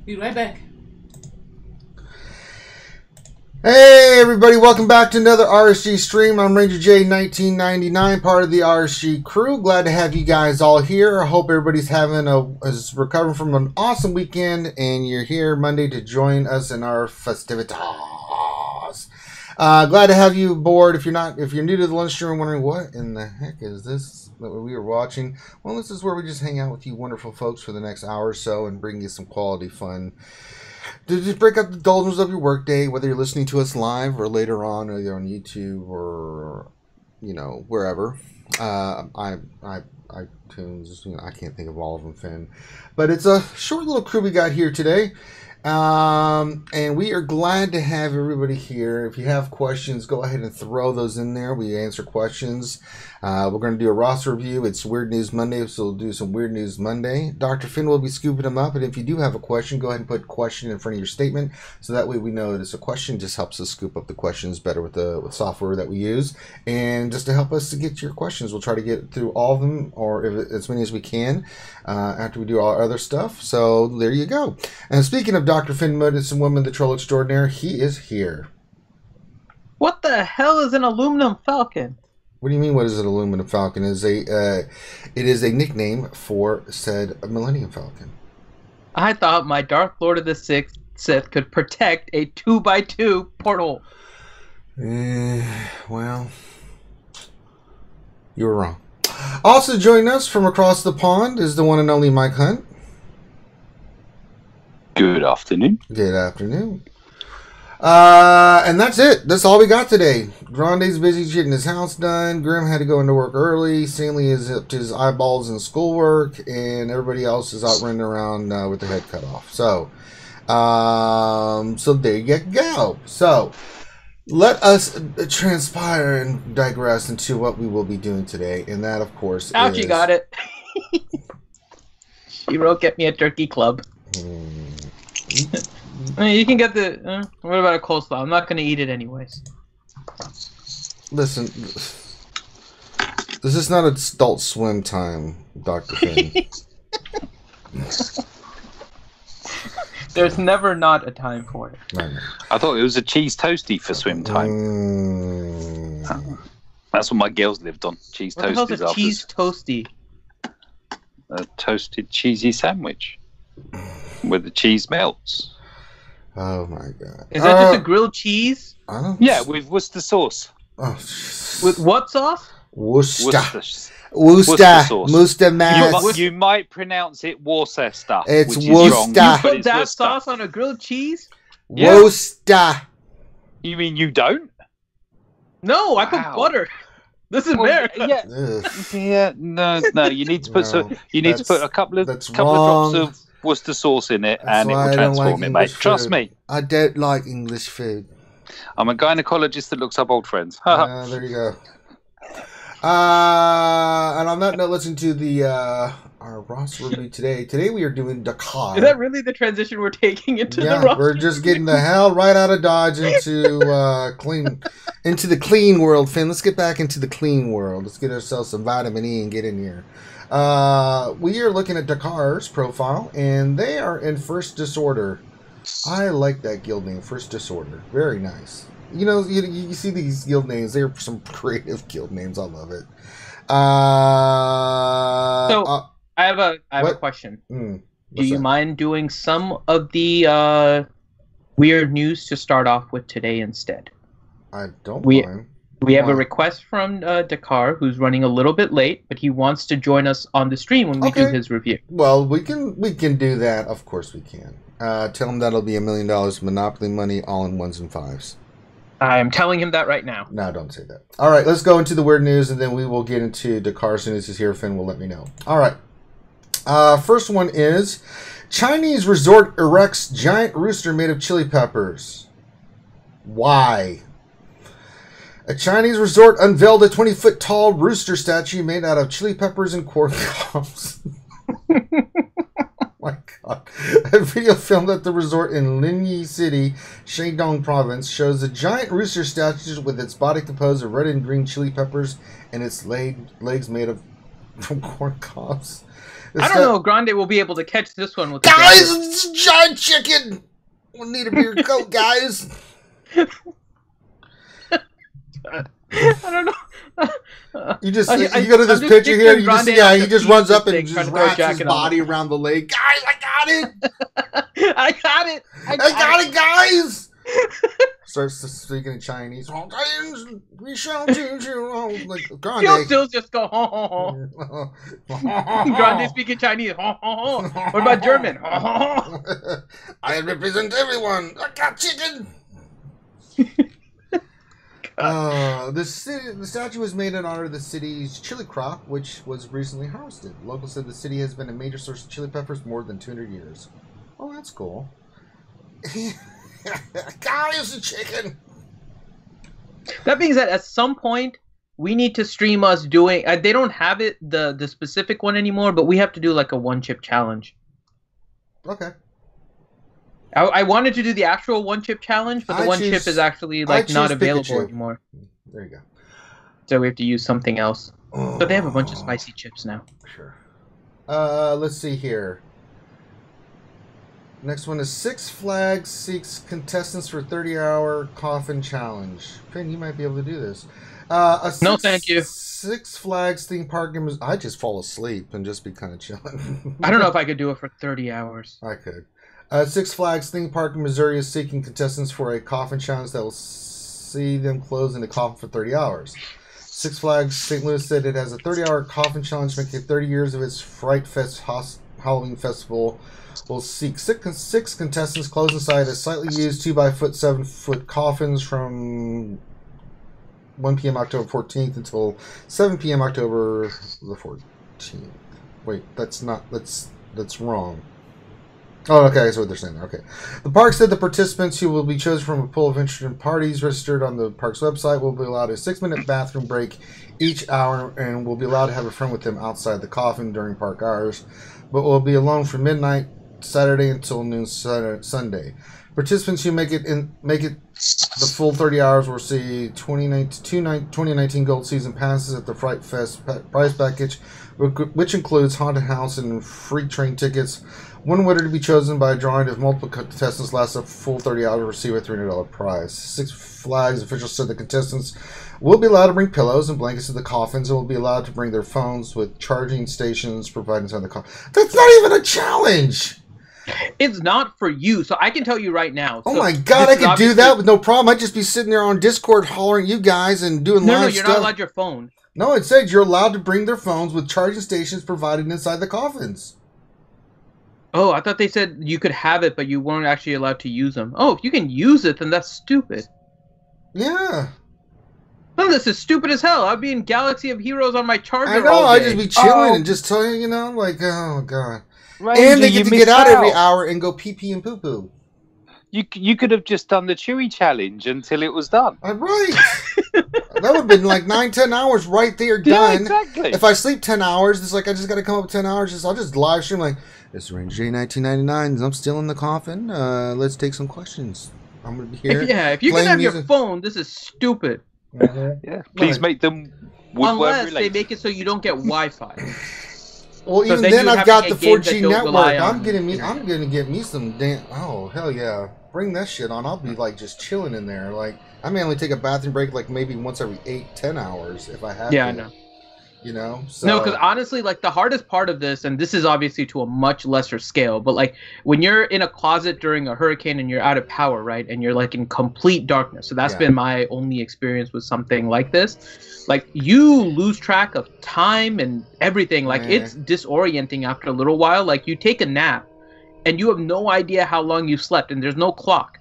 Be right back. Hey everybody, welcome back to another RSG stream. I'm Ranger J 1999, part of the RSG crew. Glad to have you guys all here. I hope everybody's is recovering from an awesome weekend and you're here Monday to join us in our festivities. Glad to have you aboard. If you're new to the lunch stream and wondering what in the heck is this that we are watching, well, this is where we just hang out with you wonderful folks for the next hour or so and bring you some quality fun to just break up the doldrums of your workday, whether you're listening to us live or later on, either on YouTube or wherever. iTunes, I can't think of all of them, Finn, but it's a short little crew we got here today. And we are glad to have everybody here. If you have questions, go ahead and throw those in there. We answer questions. We're going to do a roster review. It's Weird News Monday, so we'll do some Weird News Monday. Dr. Finn will be scooping them up, and if you do have a question, go ahead and put question in front of your statement, so that way we know that it's a question. It just helps us scoop up the questions better with the software that we use, and just to help us to get to your questions. We'll try to get through all of them, or as many as we can, after we do all our other stuff. So there you go. And speaking of Dr. Finn, Medicine Woman, the Troll Extraordinaire, he is here. What the hell is an aluminum falcon? What do you mean, what is an aluminum falcon? It is a nickname for said Millennium Falcon. I thought my Dark Lord of the Sith could protect a 2x2 portal. Well, you were wrong. Also joining us from across the pond is the one and only Mike Hunt. Good afternoon. Good afternoon. And that's it. That's all we got today. Grande's busy getting his house done. Grim had to go into work early. Stanley is up to his eyeballs in schoolwork. And everybody else is out running around with their head cut off. So there you go. So let us transpire and digress into what we will be doing today. And that, of course, Ouch, you got it. She wrote, get me a turkey club. I mean, you can get the... what about a coleslaw? I'm not going to eat it anyways. Listen, this is not adult swim time, Dr. Finn. There's never not a time for it. No. I thought it was a cheese toasty for swim time. That's what my girls lived on. Cheese toasties. What the hell's a cheese toasty? A toasted cheesy sandwich where the cheese melts. Oh my god! Is that just a grilled cheese? Yeah, with Worcester sauce. Oh, with what sauce? Worcester sauce. You might pronounce it Worcester. It's which Worcester. Is wrong, you put that Worcester. Sauce on a grilled cheese? Yeah. Worcester. You mean you don't? No, I put butter. This is America. Yeah. No. You need to put You need to put a couple of drops of Worcester sauce in it, and it will transform it, mate. Trust me. I don't like English food. I'm a gynecologist that looks up old friends. There you go. And on that note, listen to the our roster review today. Today we are doing Dakar. Is that really the transition we're taking into the roster? We're just getting the hell right out of Dodge into the clean world, Finn. Let's get back into the clean world. Let's get ourselves some vitamin E and get in here. We are looking at Dakar's profile, and they are in First Disorder. I like that guild name, First Disorder. Very nice. You see these guild names. They're some creative guild names. I love it. I have a question. Do you mind doing some of the weird news to start off with today instead? I don't mind. We have a request from Dakar, who's running a little bit late, but he wants to join us on the stream when we do his review. Well, we can do that. Of course we can. Tell him that'll be $1 million Monopoly money, all in ones and fives. I'm telling him that right now. No, don't say that. All right, let's go into the weird news, and then we will get into Dakar as soon as he's here. Finn will let me know. All right. First one is Chinese resort erects giant rooster made of chili peppers. Why? A Chinese resort unveiled a 20-foot tall rooster statue made out of chili peppers and corn cobs. My God. A video filmed at the resort in Linyi City, Shandong Province, shows a giant rooster statue with its body composed of red and green chili peppers and its legs made of from corn cobs. I don't know if Grande will be able to catch this one with guys, it's giant chicken. We need a beer coat, guys. I don't know. You just you go to this picture here. You just see how he just runs up and just wraps his body around the leg. Guys, I got it. I got it. I got it, guys. Starts speaking in Chinese. Like Grande. He'll still just go. Grande speaking Chinese. What about German? I represent everyone. I got chicken. The statue was made in honor of the city's chili crop, which was recently harvested. Locals said the city has been a major source of chili peppers for more than 200 years. Oh, that's cool. God, it's a chicken. That being said, at some point, we need to stream us doing... they don't have it, the specific one anymore, but we have to do like a one-chip challenge. Okay. I wanted to do the actual one-chip challenge, but the one chip is actually like not available anymore. There you go. So we have to use something else. But they have a bunch of spicy chips now. Sure. Let's see here. Next one is Six Flags seeks contestants for 30-hour coffin challenge. Finn, you might be able to do this. No, thank you. Six Flags theme park in Missouri. I just fall asleep and just be kind of chilling. I don't know if I could do it for 30 hours. I could. Six Flags theme park in Missouri is seeking contestants for a coffin challenge that will see them close in the coffin for 30 hours. Six Flags St. Louis said it has a 30-hour coffin challenge, making 30 years of its Fright Fest Halloween festival. Will seek six contestants close inside a slightly used 2x4 7-foot coffins from 1 p.m. October 14th until 7 p.m. October the 14th. Wait, that's wrong. Oh, okay, that's what they're saying. Okay. The park said the participants who will be chosen from a pool of interested parties registered on the park's website will be allowed a 6-minute bathroom break each hour and will be allowed to have a friend with them outside the coffin during park hours, but will be alone from midnight Saturday until noon Sunday. Participants who make it the full 30 hours will receive 2019 Gold Season passes at the Fright Fest prize package, which includes haunted house and free train tickets. One winner to be chosen by a drawing if multiple contestants last a full 30 hours will receive a $300 prize. Six Flags officials said the contestants will be allowed to bring pillows and blankets to the coffins and will be allowed to bring their phones with charging stations provided inside the coffin. That's not even a challenge! It's not for you, so I can tell you right now. Oh my god, I could do that with no problem. I'd just be sitting there on Discord hollering at you guys and doing live stuff. No, you're not allowed your phone. No, it said you're allowed to bring their phones with charging stations provided inside the coffins. Oh, I thought they said you could have it, but you weren't actually allowed to use them. Oh, if you can use it, then that's stupid. Yeah. No, this is stupid as hell. I'd be in Galaxy of Heroes on my charger I know, all day. I'd just be chilling and just telling you, like, oh god. Ranger, and they get to get out every hour and go pee-pee and poo-poo. You could have just done the Chewy challenge until it was done. Right. That would have been like 9-10 hours right there done. Yeah, exactly. If I sleep 10 hours, it's like I just got to come up with 10 hours. I'll just live stream like, this is Ranger J 1999. I'm still in the coffin. Let's take some questions. I'm going to be here. Yeah, if you can have your phone, this is stupid. Yeah, please make them unless they make it so you don't get Wi-Fi. Well, even then I've got the 4G network. I'm gonna get me some damn. Oh hell yeah! Bring that shit on. I'll be like just chilling in there. Like I may only take a bathroom break like maybe once every 8-10 hours if I have. Yeah, to. I know. You know. So. No, because honestly, like the hardest part of this, and this is obviously to a much lesser scale, but like when you're in a closet during a hurricane and you're out of power, right, and you're like in complete darkness. So that's been my only experience with something like this. Like you lose track of time and everything. Like it's disorienting after a little while. Like you take a nap, and you have no idea how long you slept, and there's no clock,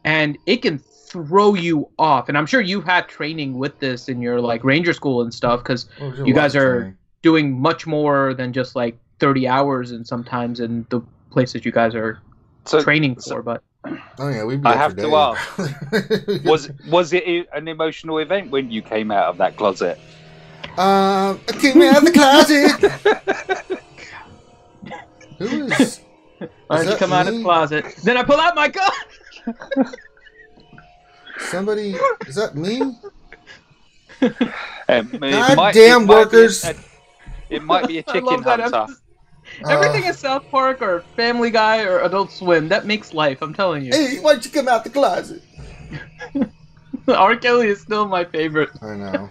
and it can throw you off. And I'm sure you've had training with this in your like ranger school and stuff because you guys are doing much more than just like 30 hours and sometimes in the places you guys are training for. But oh yeah, I have to ask, was it an emotional event when you came out of that closet? I came out of the closet. Who is? I just come out of the closet. Then I pull out my gun. Somebody, is that me? God damn workers! It might be a chicken hunter. Everything in South Park or Family Guy or Adult Swim, that makes life, I'm telling you. Hey, why don't you come out the closet? R. Kelly is still my favorite. I know.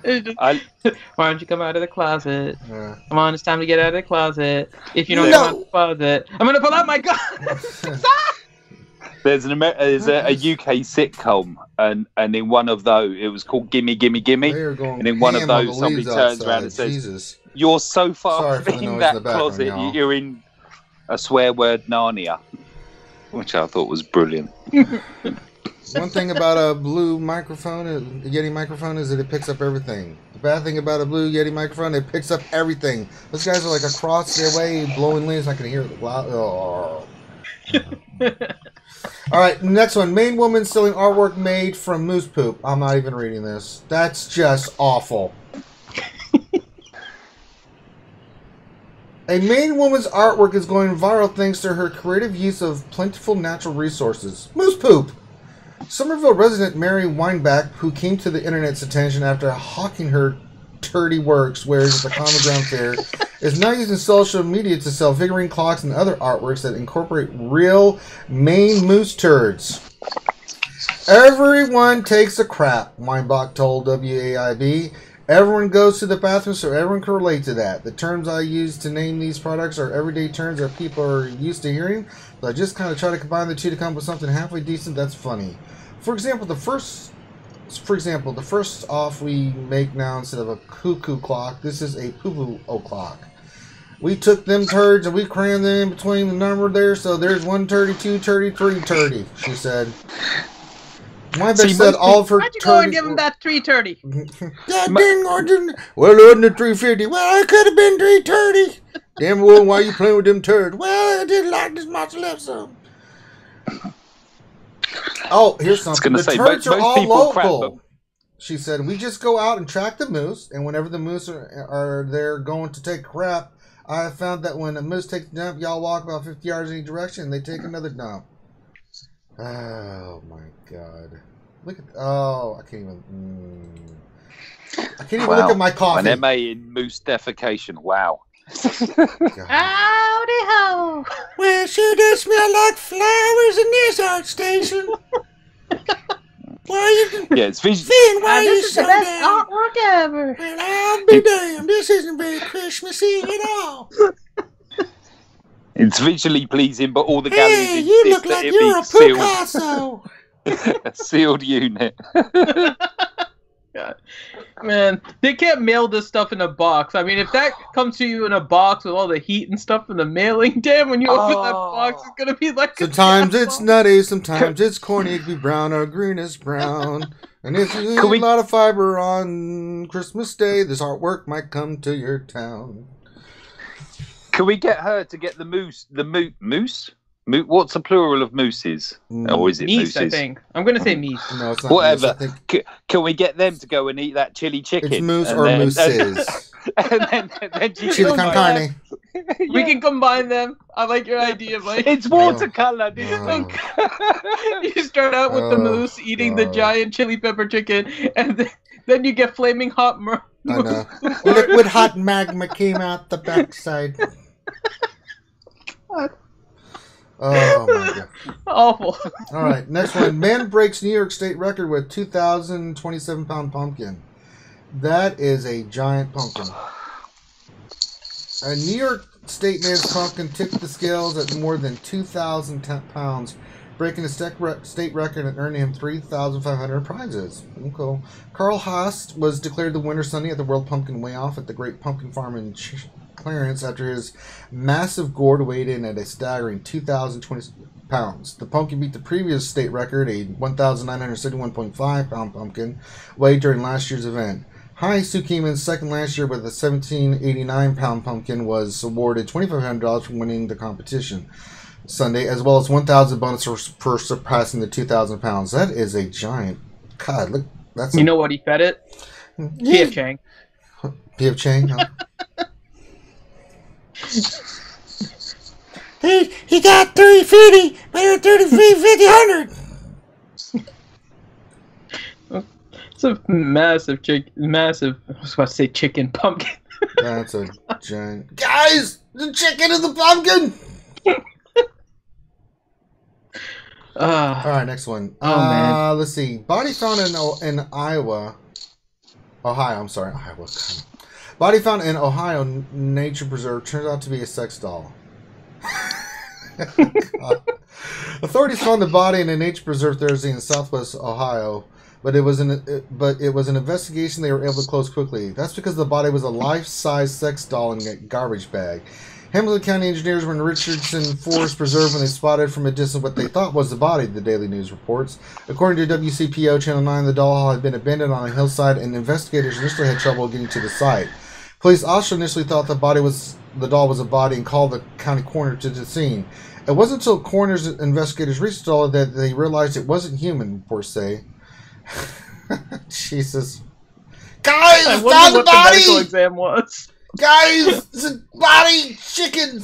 Why don't you come out of the closet? Yeah. Come on, it's time to get out of the closet. If you don't come out of the closet, I'm going to pull out my gun. There's a UK sitcom, and in one of those, it was called Gimme, Gimme, Gimme. And in one of those, somebody turns around and says, Jesus. You're so far in that closet, you're in a swear word Narnia. Which I thought was brilliant. One thing about a blue microphone, a Yeti microphone, is that it picks up everything. The bad thing about a blue Yeti microphone, it picks up everything. Those guys are like across their way, blowing leaves. I can hear it loud. Oh. All right, next one. Maine woman selling artwork made from moose poop. I'm not even reading this. That's just awful. A Maine woman's artwork is going viral thanks to her creative use of plentiful natural resources. Moose poop. Somerville resident Mary Weinbach, who came to the internet's attention after hawking her turdy works wares at the Common Ground Fair, is now using social media to sell figurine clocks and other artworks that incorporate real Maine moose turds. Everyone takes a crap, Weinbach told WAIB. Everyone goes to the bathroom, so everyone can relate to that. The terms I use to name these products are everyday terms that people are used to hearing, but I just kind of try to combine the two to come up with something halfway decent that's funny. For example, the first off we make now, instead of a cuckoo clock, this is a poo-poo o'clock. We took them turds and we crammed them in between the number there, so there's 132, 33, 30, she said. My bitch said all of her. Why'd you go and give him that 330? God dang, well, it wasn't a 350. Well, it could have been 330. Damn, well, why you playing with them turds? Well, I didn't like this much left some. Oh, here's something. The turds are all local. She said, we just go out and track the moose, and whenever the moose are there going to take crap, I have found that when a moose takes a dump, y'all walk about 50 yards in each direction, and they take another dump. Oh my God! Look at I can't even. I can't even look at my coffee. An MA in moose defecation. Wow. Howdy ho! Well, sure does smell like flowers in this art station. Why you? Yeah, it's visual. Why this you is so the best damn? artwork ever. Well, I'll be damned. This isn't very Christmassy at all. It's visually pleasing, but all the galleries Hey, you look like you're a Picasso. A sealed unit. God. Man, they can't mail this stuff in a box. I mean, if that comes to you in a box with all the heat and stuff from the mailing, damn, when you open that box, it's gonna be like. Sometimes it's nutty, sometimes it's corny. It could be brown or greenish brown. And if you eat a lot of fiber on Christmas Day, this artwork might come to your town. Can we get her to get the moose? Moose? What's the plural of mooses? Or is it meese, mooses? I think. I'm going to say meese. No, it's not. Whatever. Meese, can we get them to go and eat that chili chicken? It's moose or mooses. And then Chili con carne. We can combine them. I like your idea, Mike. It's watercolor. You start out with the moose eating the giant chili pepper chicken, and then you get flaming hot I know. Liquid hot magma came out the backside. God. Oh my God. Awful. All right, next one. Man breaks New York State record with 2,027-pound pumpkin. That is a giant pumpkin. A New York State man's pumpkin tipped the scales at more than 2,000 pounds, breaking the state record and earning him 3,500 prizes. Cool. Carl Haas was declared the winner Sunday at the World Pumpkin Weigh-Off at the Great Pumpkin Farm in Clarence after his massive gourd weighed in at a staggering 2,020 pounds. The pumpkin beat the previous state record, a 1,971.5-pound pumpkin weighed during last year's event. Haas, who came in second last year with a 1,789-pound pumpkin, was awarded $2,500 for winning the competition Sunday, as well as 1,000 bonus for surpassing the 2,000 pounds. That is a giant. God, look, that's. You know what he fed it? P.F. Chang. P.F. Chang, huh? he got 350, better 350, 100. It's a massive, I was about to say chicken pumpkin. That's a giant... Guys! The chicken and the pumpkin! Alright, next one. Man. Let's see. Body found in Iowa. Ohio, I'm sorry. Iowa. Body found in Ohio Nature Preserve turns out to be a sex doll. Authorities found the body in a nature preserve Thursday in southwest Ohio, but it was an investigation they were able to close quickly. That's because the body was a life-size sex doll in a garbage bag. Hamilton County engineers were in Richardson Forest Preserve when they spotted from a distance what they thought was the body, the Daily News reports. According to WCPO Channel 9, the doll had been abandoned on a hillside, and investigators initially had trouble getting to the site. Police also initially thought the doll was a body and called the county coroner to the scene. It wasn't until coroner's investigators reached the doll that they realized it wasn't human, reports say. Jesus. Guys, I wonder what the medical exam was. Guys, it's a body chicken.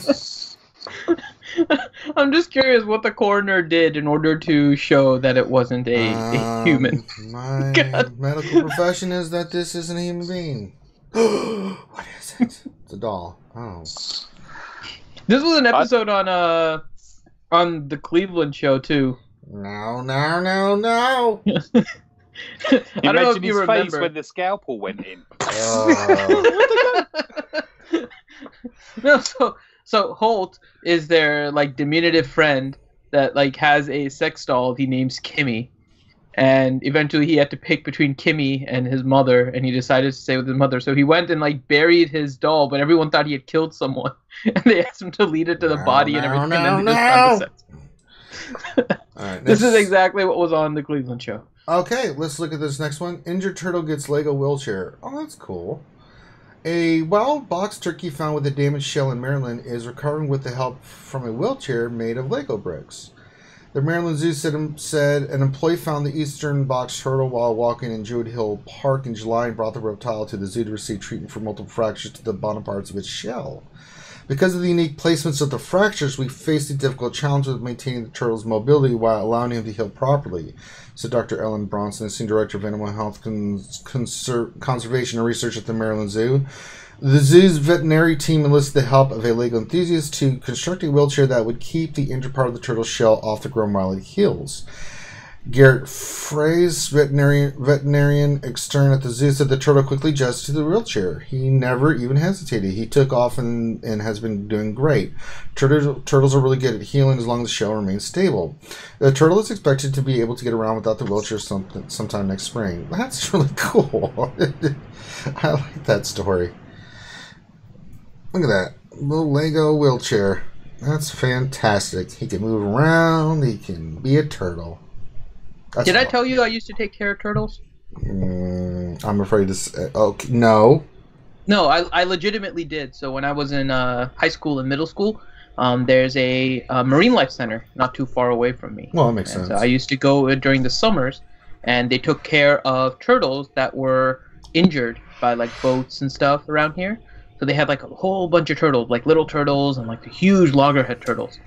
I'm just curious what the coroner did in order to show that it wasn't a human. My medical profession is that this isn't a human being. What is it? It's a doll. Oh. This was an episode on the Cleveland show too. No. I don't know if you remember face when the scalpel went in. No, so Holt is their like diminutive friend that like has a sex doll he names Kimmy. And eventually he had to pick between Kimmy and his mother, and he decided to stay with his mother. So he went and like buried his doll, but everyone thought he had killed someone. And they asked him to lead it to the body and everything. And then they just found the sex. All right, this is exactly what was on the Cleveland show. Okay, let's look at this next one. Injured turtle gets Lego wheelchair. Oh, that's cool. A wild box turkey found with a damaged shell in Maryland is recovering with the help from a wheelchair made of Lego bricks. The Maryland Zoo said an employee found the eastern box turtle while walking in Jewett Hill Park in July and brought the reptile to the zoo to receive treatment for multiple fractures to the bottom parts of its shell. Because of the unique placements of the fractures, we faced a difficult challenge with maintaining the turtle's mobility while allowing him to heal properly, said Dr. Ellen Bronson, Senior Director of Animal Health Conservation and Research at the Maryland Zoo. The zoo's veterinary team enlisted the help of a Lego enthusiast to construct a wheelchair that would keep the injured part of the turtle's shell off the ground while it heals. Garrett Fraze, veterinarian extern at the zoo, said the turtle quickly adjusted to the wheelchair. He never even hesitated. He took off and has been doing great. Turtles are really good at healing as long as the shell remains stable. The turtle is expected to be able to get around without the wheelchair sometime next spring. That's really cool. I like that story. Look at that. Little Lego wheelchair. That's fantastic. He can move around. He can be a turtle. Did I tell you I used to take care of turtles? I'm afraid to say. Oh, no. No, I legitimately did. So when I was in high school and middle school, there's a marine life center not too far away from me. Well, that makes sense. So I used to go during the summers, and they took care of turtles that were injured by like boats and stuff around here. So they had like a whole bunch of turtles, like little turtles and like the huge loggerhead turtles.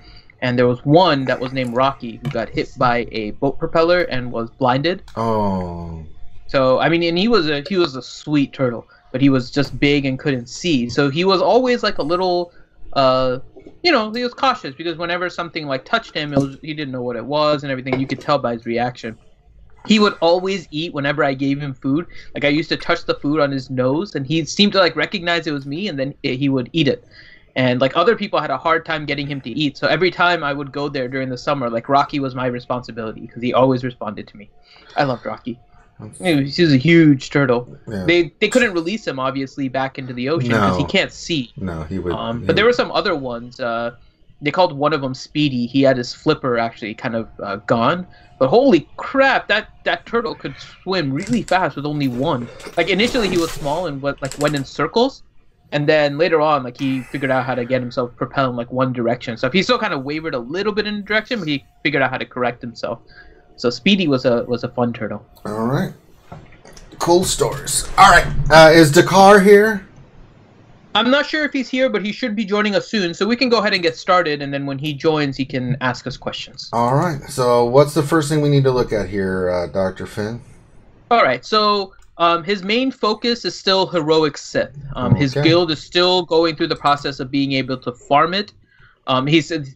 And there was one that was named Rocky who got hit by a boat propeller and was blinded. Oh. So I mean, and he was a sweet turtle, but he was just big and couldn't see. So he was always like a little, he was cautious because whenever something like touched him, he didn't know what it was and everything. You could tell by his reaction. He would always eat whenever I gave him food. Like I used to touch the food on his nose, and he seemed to like recognize it was me, and then he would eat it. And like other people had a hard time getting him to eat. So every time I would go there during the summer, like Rocky was my responsibility because he always responded to me. I loved Rocky. He was a huge turtle. Yeah. They couldn't release him obviously back into the ocean because he can't see. No, he would. But there were some other ones. They called one of them Speedy. He had his flipper actually kind of gone. But holy crap, that turtle could swim really fast with only one. Like initially he was small and went in circles, and then later on like he figured out how to get himself propelled in like one direction. So he still kind of wavered a little bit in a direction, but he figured out how to correct himself. So Speedy was a fun turtle. All right, cool stories. All right, is Dakar here? I'm not sure if he's here, but he should be joining us soon. So we can go ahead and get started, and then when he joins, he can ask us questions. All right. So what's the first thing we need to look at here, Dr. Finn? All right. So His main focus is still heroic Sith. His guild is still going through the process of being able to farm it.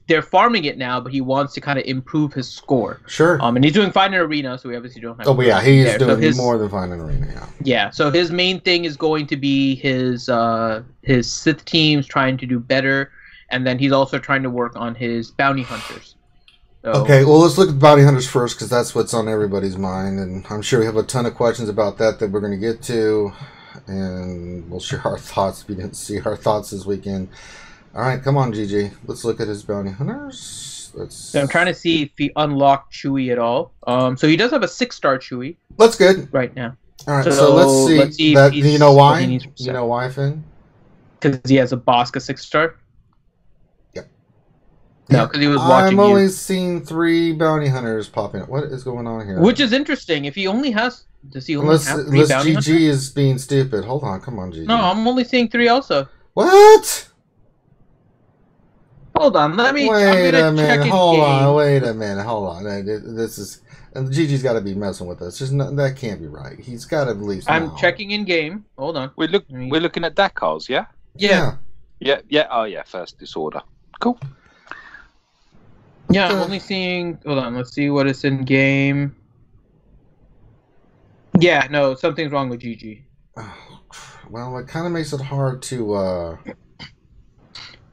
They're farming it now, but he wants to kind of improve his score. Sure. And he's doing fine in arena, so we obviously don't have. Oh, but yeah, he's doing more than fine in arena. Yeah. Yeah. So his main thing is going to be his Sith teams trying to do better, and then he's also trying to work on his bounty hunters. So, okay, well, let's look at bounty hunters first, because that's what's on everybody's mind, and I'm sure we have a ton of questions about that we're going to get to, and we'll share our thoughts if you didn't see our thoughts this weekend. All right, come on, GG. Let's look at his bounty hunters. So I'm trying to see if he unlocked Chewie at all. So he does have a 6-star Chewie. That's good. Right now. All right, so let's see that. You know why? You know why, Finn? Because he has a Bossk 6-star. No, because he was I'm watching only seeing 3 bounty hunters popping up. What is going on here? Which is interesting. If he only has... Does he only have 3 bounty hunters? GG is being stupid. Hold on. Come on, GG. No, I'm only seeing 3 also. What? Hold on. Let me... Wait a minute. Hold on. This is... And GG's got to be messing with us. That can't be right. He's got to at least I'm checking in game. Hold on. We're looking at Dakars, yeah? Yeah. Yeah. Oh, yeah. First disorder. Cool. Yeah, I'm only seeing... Hold on, let's see what is in game. Yeah, no, something's wrong with GG. Well, it kind of makes it hard to...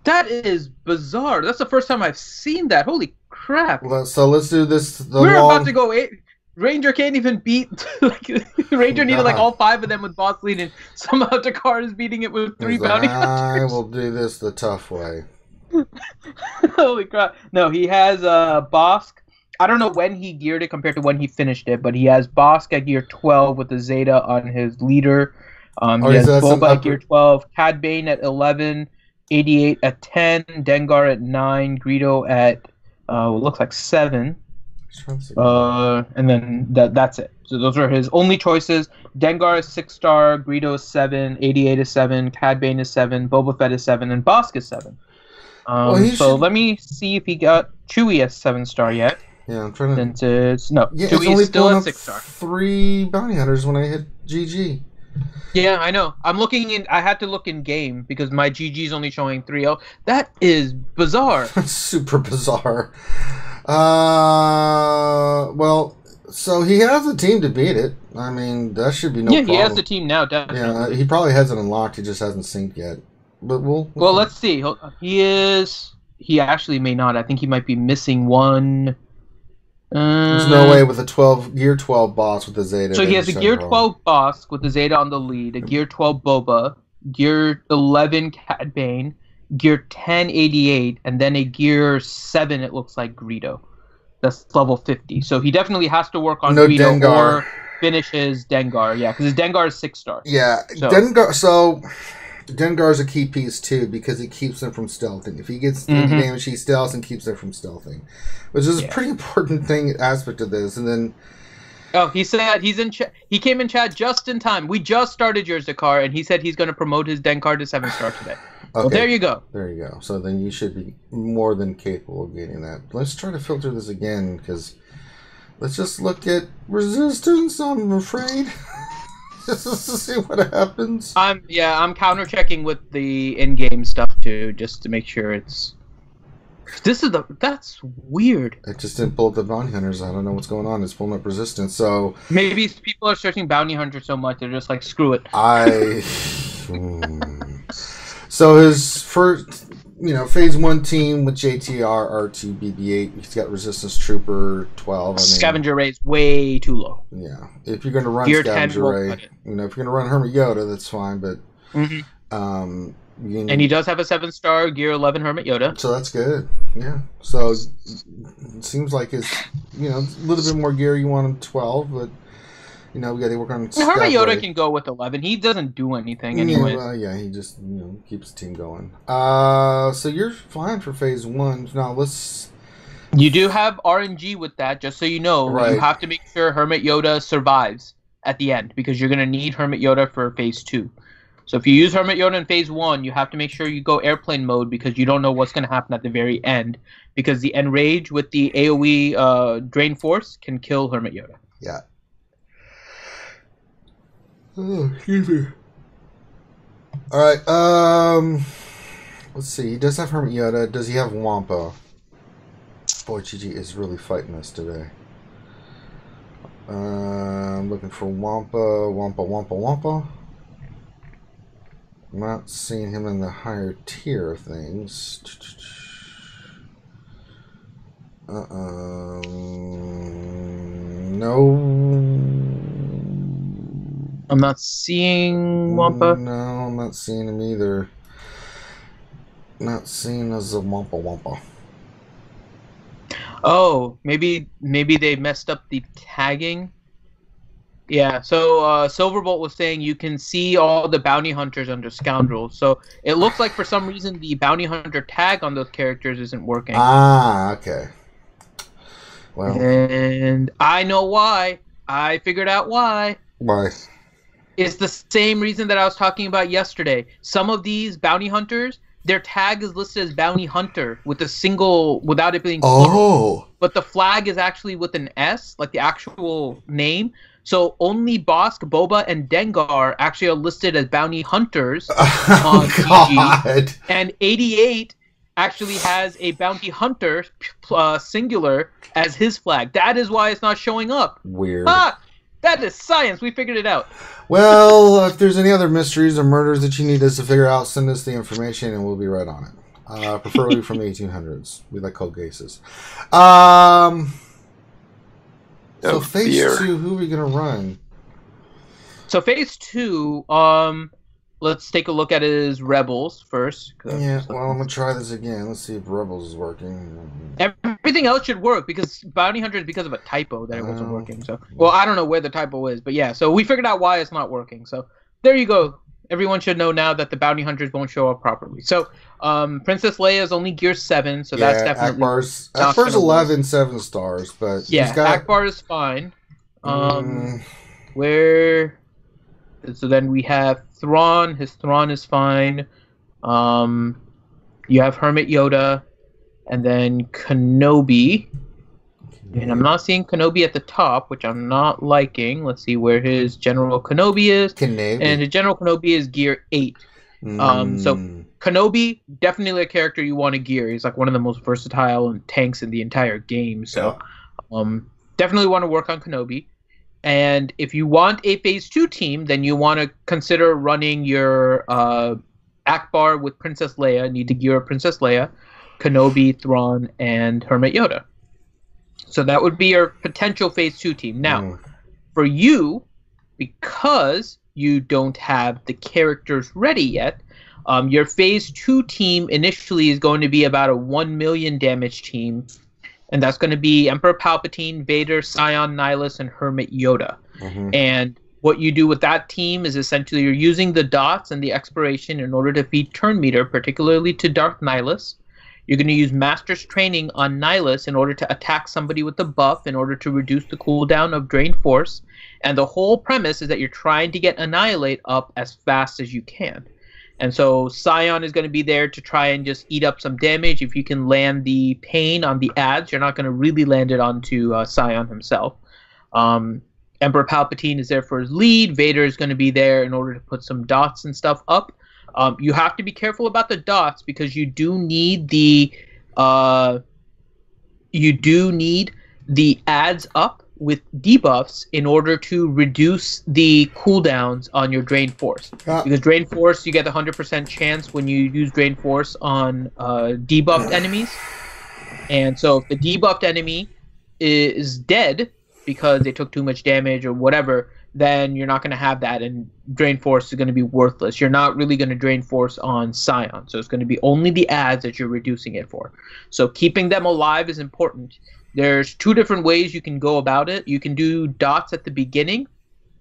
That is bizarre. That's the first time I've seen that. Holy crap. So let's do this... About to go 8... Ranger can't even beat... Ranger needed all 5 of them with boss lead, and somehow Dakar is beating it with 3 bounty hunters. I will do this the tough way. Holy crap. No, he has Bossk. I don't know when he geared it compared to when he finished it, but he has Bossk at gear 12 with the Zeta on his leader. He has Boba at gear 12, Cad Bane at 11, 88 at 10, Dengar at 9, Greedo at looks like 7. And then that's it. So those are his only choices. Dengar is 6-star, Greedo is 7, 88 is 7, Cad Bane is 7, Boba Fett is 7, and Bossk is 7. Let me see if he got Chewie as 7-star yet. Yeah, I'm trying to... Since it's... No, yeah, Chewie is still at 6-star. 3 bounty hunters when I hit GG. Yeah, I know. I'm looking in... I had to look in game because my GG is only showing 3-0. That is bizarre. That's super bizarre. Well, so he has a team to beat it. I mean, that should be no problem. Yeah, he has the team now, definitely. Yeah, he probably hasn't unlocked. He just hasn't synced yet. But well, let's see. He actually may not. I think he might be missing one. There's no way with a gear 12 boss with the Zeta. So he has a gear 12 boss with the Zeta on the lead, a gear 12 Boba, gear 11 Cad Bane, gear 10 88, and then a gear 7 it looks like Greedo. That's level 50. So he definitely has to work on Greedo Dengar. Or finish his Dengar. Yeah, because his Dengar is 6-star. Yeah, Dengar. So Dengar is a key piece too because it keeps them from stealthing. If he gets damage, he stealths and keeps them from stealthing, which is a pretty important aspect of this. And then, he said he's in. He came in chat just in time. We just started yours, Dakar, and he said he's going to promote his Dengar to 7-star today. Okay. Well, there you go. There you go. So then you should be more than capable of getting that. Let's try to filter this again because let's just look at resistance. I'm afraid. Just to see what happens. I'm counter checking with the in-game stuff too, just to make sure it's. That's weird. It just didn't pull up the bounty hunters. I don't know what's going on. It's pulling up resistance. So maybe people are searching bounty hunters so much they're just like screw it. So his first, phase 1 team with JTR, R2, BB-8. He's got Resistance Trooper 12. Scavenger Ray is way too low. Yeah, if you're going to run Scavenger Ray, if you're going to run Hermit Yoda, that's fine. But and he does have a 7-star Gear 11 Hermit Yoda. So that's good. Yeah. So it seems like his, a little bit more gear. You want him 12, but. We got to work on. Hermit Yoda can go with 11. He doesn't do anything anyway. He just keeps the team going. So you're fine for phase 1. Now let's. You do have RNG with that, just so you know. Right. You have to make sure Hermit Yoda survives at the end because you're going to need Hermit Yoda for phase 2. So if you use Hermit Yoda in phase 1, you have to make sure you go airplane mode because you don't know what's going to happen at the very end. Because the Enrage with the AoE Drain Force can kill Hermit Yoda. Yeah. Oh, excuse me. Alright, let's see. He does have Hermit Yoda. Does he have Wampa? Boy, GG is really fighting us today. I'm looking for Wampa. I'm not seeing him in the higher tier of things. No. I'm not seeing Wampa. No, I'm not seeing him either. Not seeing as a Wampa. Oh, maybe they messed up the tagging. Yeah, so Silverbolt was saying you can see all the bounty hunters under scoundrels. So it looks like for some reason the bounty hunter tag on those characters isn't working. Ah, okay. Well, and I know why. I figured out why. Why? It's the same reason that I was talking about yesterday. Some of these bounty hunters, their tag is listed as bounty hunter with a single, without it being plural. But the flag is actually with an S, like the actual name. So only Bosk, Boba, and Dengar actually are listed as bounty hunters on GG. And 88 actually has a bounty hunter, singular, as his flag. That is why it's not showing up. Weird. Ah! That is science. We figured it out. Well, if there's any other mysteries or murders that you need us to figure out, send us the information and we'll be right on it. Preferably from the 1800s. We like cold cases. So phase 2, who are we going to run? So phase 2, let's take a look at his Rebels first. Yeah, well, I'm going to try this again. Let's see if Rebels is working. Everything else should work because Bounty Hunter is because of a typo that it wasn't working. So, well, I don't know where the typo is, but yeah. So we figured out why it's not working. So there you go. Everyone should know now that the Bounty Hunters won't show up properly. So Princess Leia is only Gear 7, so that's definitely Akbar's 11, 7 stars, but yeah, Akbar is fine. Where? So then we have Thrawn. His Thrawn is fine. You have Hermit Yoda, and then Kenobi. And I'm not seeing Kenobi at the top, which I'm not liking. Let's see where his General Kenobi is. And his General Kenobi is Gear 8. So Kenobi, definitely a character you want to gear. He's like one of the most versatile tanks in the entire game. So definitely want to work on Kenobi. And if you want a Phase 2 team, then you want to consider running your Akbar with Princess Leia. Need to gear up Princess Leia, Kenobi, Thrawn, and Hermit Yoda. So that would be your potential Phase 2 team. Now, for you, because you don't have the characters ready yet, your Phase 2 team initially is going to be about a 1 million damage team. And that's going to be Emperor Palpatine, Vader, Scion, Nihilus, and Hermit Yoda. And what you do with that team is essentially you're using the dots and the expiration in order to feed turn meter, particularly to Darth Nihilus. You're going to use Master's Training on Nihilus in order to attack somebody with the buff in order to reduce the cooldown of Drained Force. And the whole premise is that you're trying to get Annihilate up as fast as you can. And so Scion is going to be there to try and just eat up some damage. If you can land the pain on the adds, you're not going to really land it onto Scion himself. Emperor Palpatine is there for his lead. Vader is going to be there in order to put some dots and stuff up. You have to be careful about the dots because you do need the adds up with debuffs in order to reduce the cooldowns on your Drained Force. Because Drained Force, you get the 100% chance when you use Drained Force on debuffed enemies. And so if the debuffed enemy is dead because they took too much damage or whatever, then you're not going to have that, and Drain Force is going to be worthless. You're not really going to Drain Force on Scion, so it's going to be only the adds that you're reducing it for. So keeping them alive is important. There's 2 different ways you can go about it. You can do dots at the beginning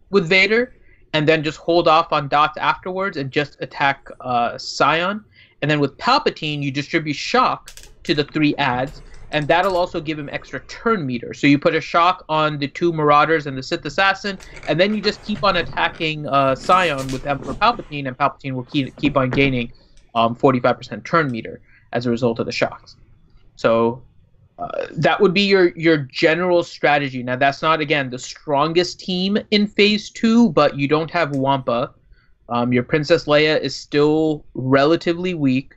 with Vader, and then just hold off on dots afterwards and just attack Scion. And then with Palpatine, you distribute shock to the 3 adds, and that'll also give him extra turn meter. So you put a shock on the 2 Marauders and the Sith Assassin, and then you just keep on attacking Scion with Emperor Palpatine, and Palpatine will keep on gaining 45% turn meter as a result of the shocks. So That would be your general strategy. Now, that's not, again, the strongest team in Phase 2, but you don't have Wampa. Your Princess Leia is still relatively weak.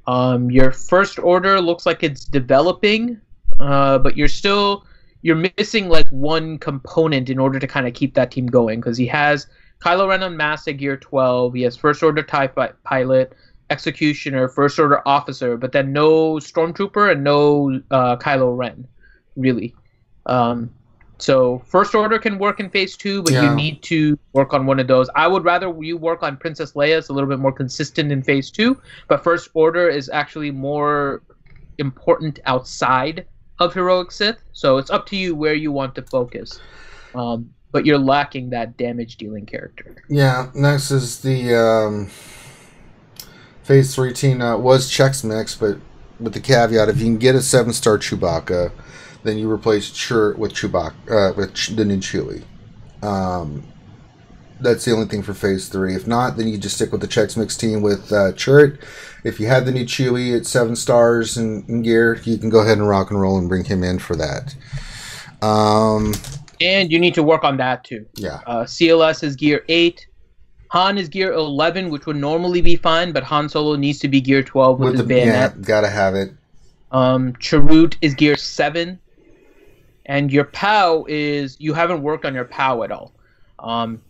Your First Order looks like it's developing, but you're missing like one component in order to kind of keep that team going, because he has Kylo Ren unmasked at Gear 12. He has First Order TIE Pilot, Executioner, First Order Officer, but then no Stormtrooper and no Kylo Ren, really. So First Order can work in Phase 2, but you need to work on one of those. I would rather you work on Princess Leia. It's a little bit more consistent in Phase 2, but First Order is actually more important outside of Heroic Sith, so it's up to you where you want to focus. But you're lacking that damage-dealing character. Yeah, next is the Phase 3 team. Now, it was Chex Mix, but with the caveat, if you can get a 7-star Chewbacca, then you replace Chirrut with Chewbacca, with the new Chewie. That's the only thing for Phase 3. If not, then you just stick with the Chex Mix team with Chirrut. If you had the new Chewie at 7 stars in gear, you can go ahead and rock and roll and bring him in for that. And you need to work on that too. Yeah. CLS is Gear 8. Han is Gear 11, which would normally be fine, but Han Solo needs to be Gear 12 with his bayonet. Yeah, gotta have it. Chirrut is Gear 7. And your POW is, you haven't worked on your POW at all.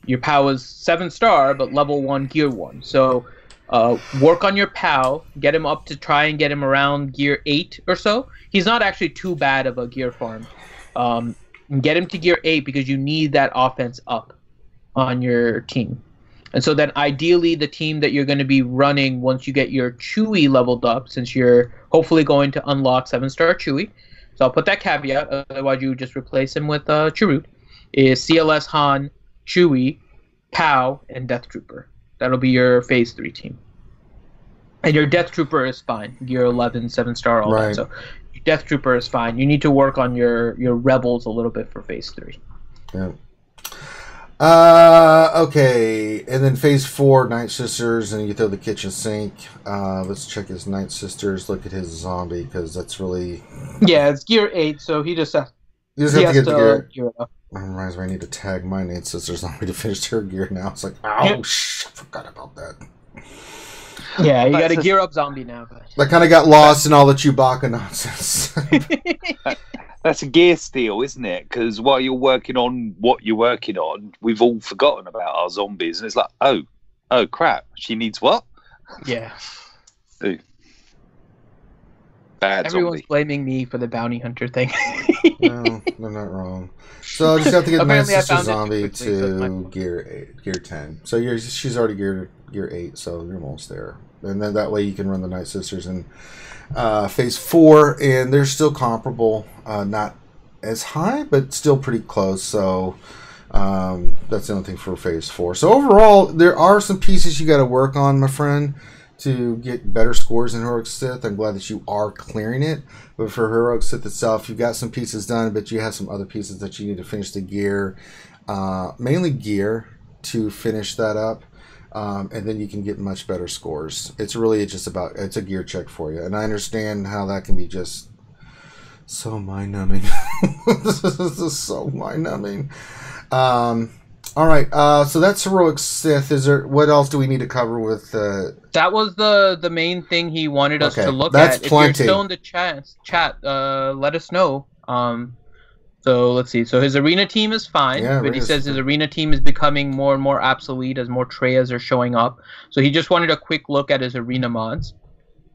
Your POW is 7-star, but level 1, Gear 1. So work on your POW, get him up to try and get him around Gear 8 or so. He's not actually too bad of a gear farm. Get him to Gear 8 because you need that offense up on your team. And so then ideally the team that you're going to be running once you get your Chewie leveled up, since you're hopefully going to unlock 7-star Chewie, so I'll put that caveat, otherwise you would just replace him with Chirrut, is CLS, Han, Chewie, POW, and Death Trooper. That'll be your Phase 3 team. And your Death Trooper is fine. Gear 11, 7-star, all that. So your Death Trooper is fine. You need to work on your Rebels a little bit for Phase 3. Yeah. Okay. And then Phase 4, Night Sisters, and you throw the kitchen sink. Let's check his Night Sisters. Look at his zombie, because that's really... Yeah, it's Gear 8, so he just has... You just have to get the gear up. I realize I need to tag my Night Sisters zombie to finish her gear now. It's like, I forgot about that. Yeah, you got to gear up zombie now. But... I kind of got lost in all the Chewbacca nonsense. That's a gear steal, isn't it? Because while you're working on what you're working on, we've all forgotten about our zombies. And it's like, oh crap, she needs what? Yeah. Ooh. Bad Everyone's zombie. blaming me for the bounty hunter thing. No, they're not wrong. So I just have to get my sister zombie to gear 10. So she's already gear 8, so you're almost there. And then that way you can run the Night Sisters in Phase 4, and they're still comparable. Not as high, but still pretty close. So that's the only thing for Phase 4. So overall, there are some pieces you got to work on, my friend, to get better scores in Heroic Sith. I'm glad that you are clearing it. But for Heroic Sith itself, you've got some pieces done, but you have some other pieces that you need to finish the gear. Mainly gear to finish that up. And then you can get much better scores. It's really just about, it's a gear check for you. And I understand how that can be just so mind-numbing. This is so mind-numbing. All right, so that's Heroic Sith. What else do we need to cover with? That was the main thing he wanted us to look that's at. Plenty. If you're still in the chat, let us know. So let's see. So his arena team is fine, but he says his arena team is becoming more and more obsolete as more Treyas are showing up. So he just wanted a quick look at his arena mods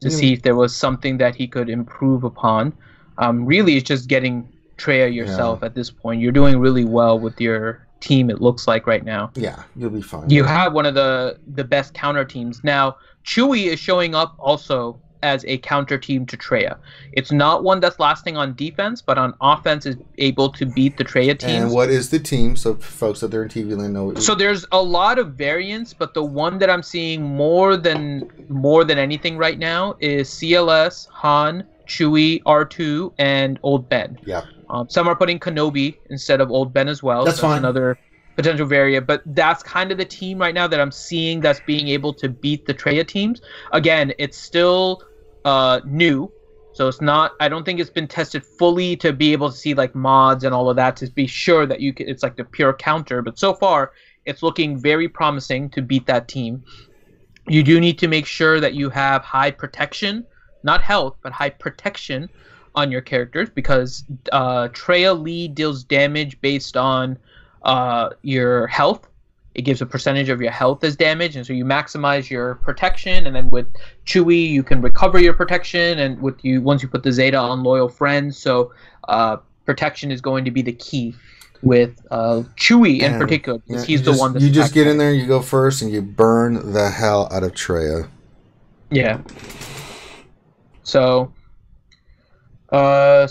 to see if there was something that he could improve upon. Really, it's just getting Treya yourself at this point. You're doing really well with your team, it looks like right now. Yeah, you'll be fine. You have one of the best counter teams. Now, Chewie is showing up also as a counter team to Treya. It's not one that's lasting on defense, but on offense is able to beat the Treya teams. And what is the team? So folks out there in TV land know. So there's a lot of variants, but the one that I'm seeing more than anything right now is CLS, Han, Chewie, R2, and Old Ben. Yeah. Some are putting Kenobi instead of Old Ben as well. That's fine. Another potential variant, but that's kind of the team right now that I'm seeing that's being able to beat the Treya teams. Again, it's still new, So it's not. I don't think it's been tested fully to be able to see like mods and all of that to be sure that you can. It's like the pure counter. But so far, it's looking very promising to beat that team. You do need to make sure that you have high protection, not health, but high protection on your characters, because Treya Lee deals damage based on your health. It gives a percentage of your health as damage, and so you maximize your protection. And then with Chewie, you can recover your protection, and with you once you put the Zeta on loyal friends. So protection is going to be the key with Chewie in particular, because he's the one that's you just get in there, you go first, and you burn the hell out of Treya. Yeah. So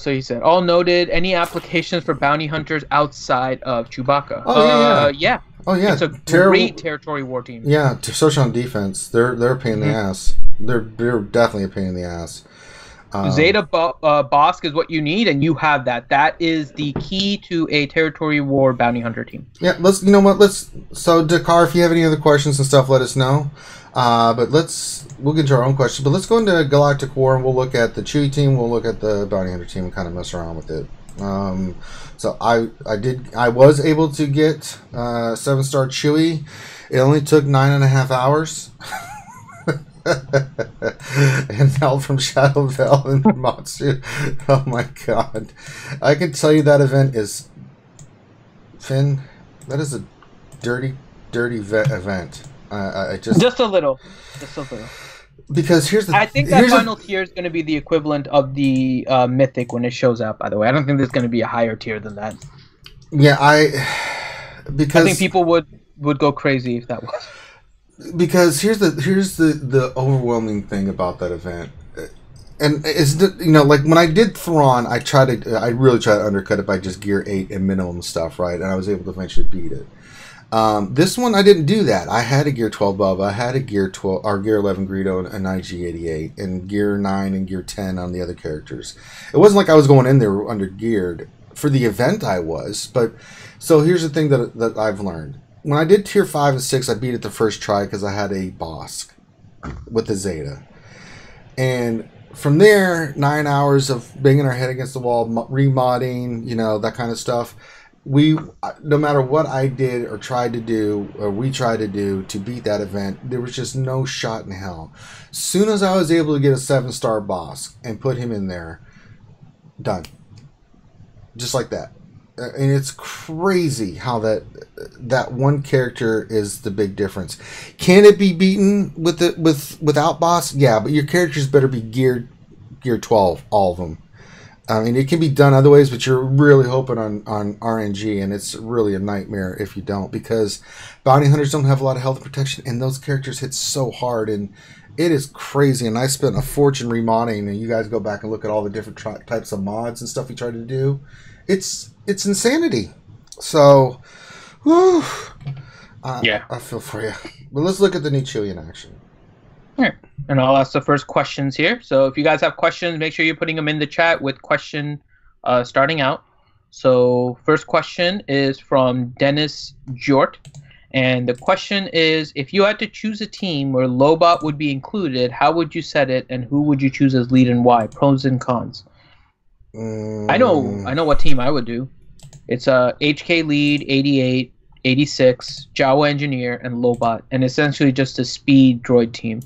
he said, all noted. Any applications for bounty hunters outside of Chewbacca? Yeah. Oh yeah, it's a great territory war team. Yeah, especially on defense, they're a pain in the ass. They're definitely a pain in the ass. Zeta Bosk is what you need, and you have that. That is the key to a territory war bounty hunter team. Yeah, so Dakar, if you have any other questions and stuff, let us know. But we'll get to our own questions. But let's go into Galactic War, and we'll look at the Chewie team. We'll look at the bounty hunter team and kind of mess around with it. So I was able to get 7-star Chewie. It only took 9.5 hours. And Hell from Shadow Vale and Matsu. Oh my god. I can tell you that event is... Finn, that is a dirty event. Just a little. Because I think that final tier is going to be the equivalent of the Mythic when it shows up, by the way. I don't think there's going to be a higher tier than that. Yeah, I think people would go crazy if that was. Because here's the overwhelming thing about that event. And it's, like when I did Thrawn, I really tried to undercut it by just gear 8 and minimum stuff, right? And I was able to eventually beat it. This one I didn't do that. I had a gear 12 Bubba, I had a gear 12 or gear 11 Greedo and an IG-88, and gear 9 and gear 10 on the other characters. It wasn't like I was going in there under geared. For the event I was, but so here's the thing that I've learned. When I did tier 5 and 6, I beat it the first try because I had a Bosk with the Zeta. And from there, 9 hours of banging our head against the wall, remodding, that kind of stuff. No matter what I did or tried to do, or we tried to do to beat that event, there was just no shot in hell. Soon as I was able to get a 7-star Bosk and put him in there, done. Just like that. And it's crazy how that one character is the big difference. Can it be beaten without Bosk? Yeah, but your characters better be gear 12, all of them. I mean, it can be done other ways, but you're really hoping on RNG, and it's really a nightmare if you don't, because bounty hunters don't have a lot of health protection, and those characters hit so hard, and it is crazy. And I spent a fortune remodding, and you guys go back and look at all the different types of mods and stuff we tried to do. It's insanity. So, whew, yeah, I feel for you. But let's look at the new Chewie in action. Here. And I'll ask the first questions here. So if you guys have questions, make sure you're putting them in the chat with question starting out. So first question is from Dennis Jort. And the question is, if you had to choose a team where Lobot would be included, how would you set it, and who would you choose as lead and why? Pros and cons. I know what team I would do. It's a HK lead, 88, 86, Jawa engineer, and Lobot, and essentially just a speed droid team.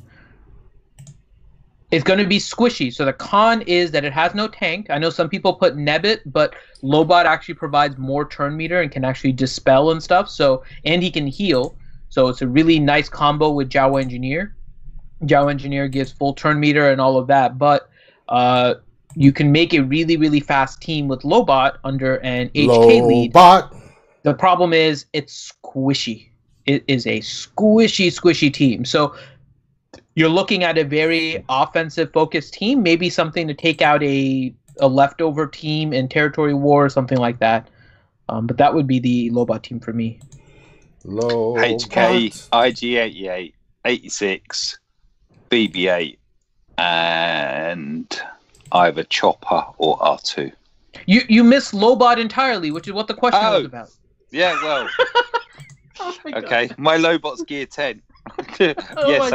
It's going to be squishy. So the con is that it has no tank. I know some people put Nebbit, but Lobot actually provides more turn meter and can actually dispel and stuff. So, and he can heal. So it's a really nice combo with Jawa Engineer. Jawa Engineer gives full turn meter and all of that. But you can make a really, really fast team with Lobot under an HK lead. The problem is it's squishy. It is a squishy team. So you're looking at a very offensive-focused team, maybe something to take out a leftover team in Territory War or something like that. But that would be the Lobot team for me. HK, IG-88, 86, BB-8, and either Chopper or R2. You missed Lobot entirely, which is what the question was about. Yeah, well. Okay, my Lobot's gear 10. Yes,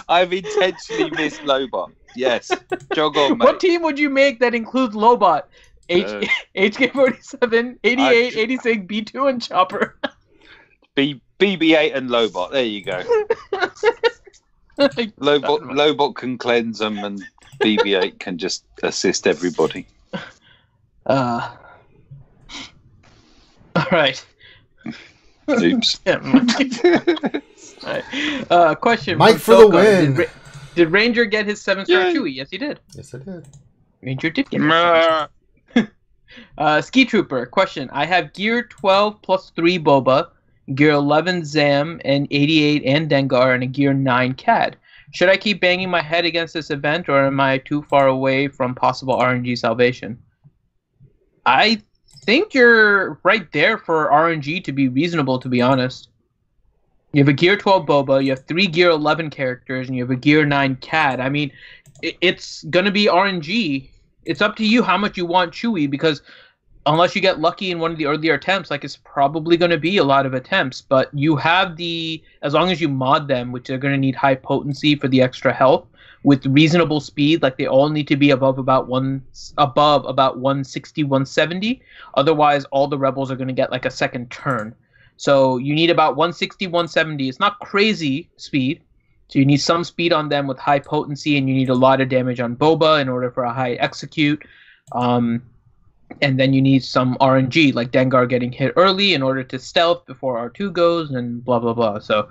I've intentionally missed Lobot. Yes. Jog on, mate. What team would you make that includes Lobot? HK47, 88, 86, B2, and Chopper. BB8 and Lobot. There you go. Lobot can cleanse them, and BB8 can just assist everybody. All right. Oops. Right. Question. Mike for the win. Did Ranger get his 7-star Chewie? Yes, he did. Yes, I did. Ranger did get his Ski Trooper. Question. I have Gear 12 plus 3 Boba, Gear 11 Zam, and 88 and Dengar, and a Gear 9 Cad. Should I keep banging my head against this event, or am I too far away from possible RNG salvation? I think you're right there for RNG to be reasonable, to be honest. You have a Gear 12 Boba, you have 3 Gear 11 characters, and you have a Gear 9 Cad. I mean, it's going to be RNG. It's up to you how much you want Chewie, because unless you get lucky in one of the earlier attempts, like, it's probably going to be a lot of attempts. But you have as long as you mod them, which they're going to need high potency for the extra health, with reasonable speed, like they all need to be above about 160, 170. Otherwise, all the rebels are going to get like a second turn. So you need about 160, 170. It's not crazy speed. So you need some speed on them with high potency, and you need a lot of damage on Boba in order for a high execute. And then you need some RNG, like Dengar getting hit early in order to stealth before R2 goes, and blah, blah, blah. So,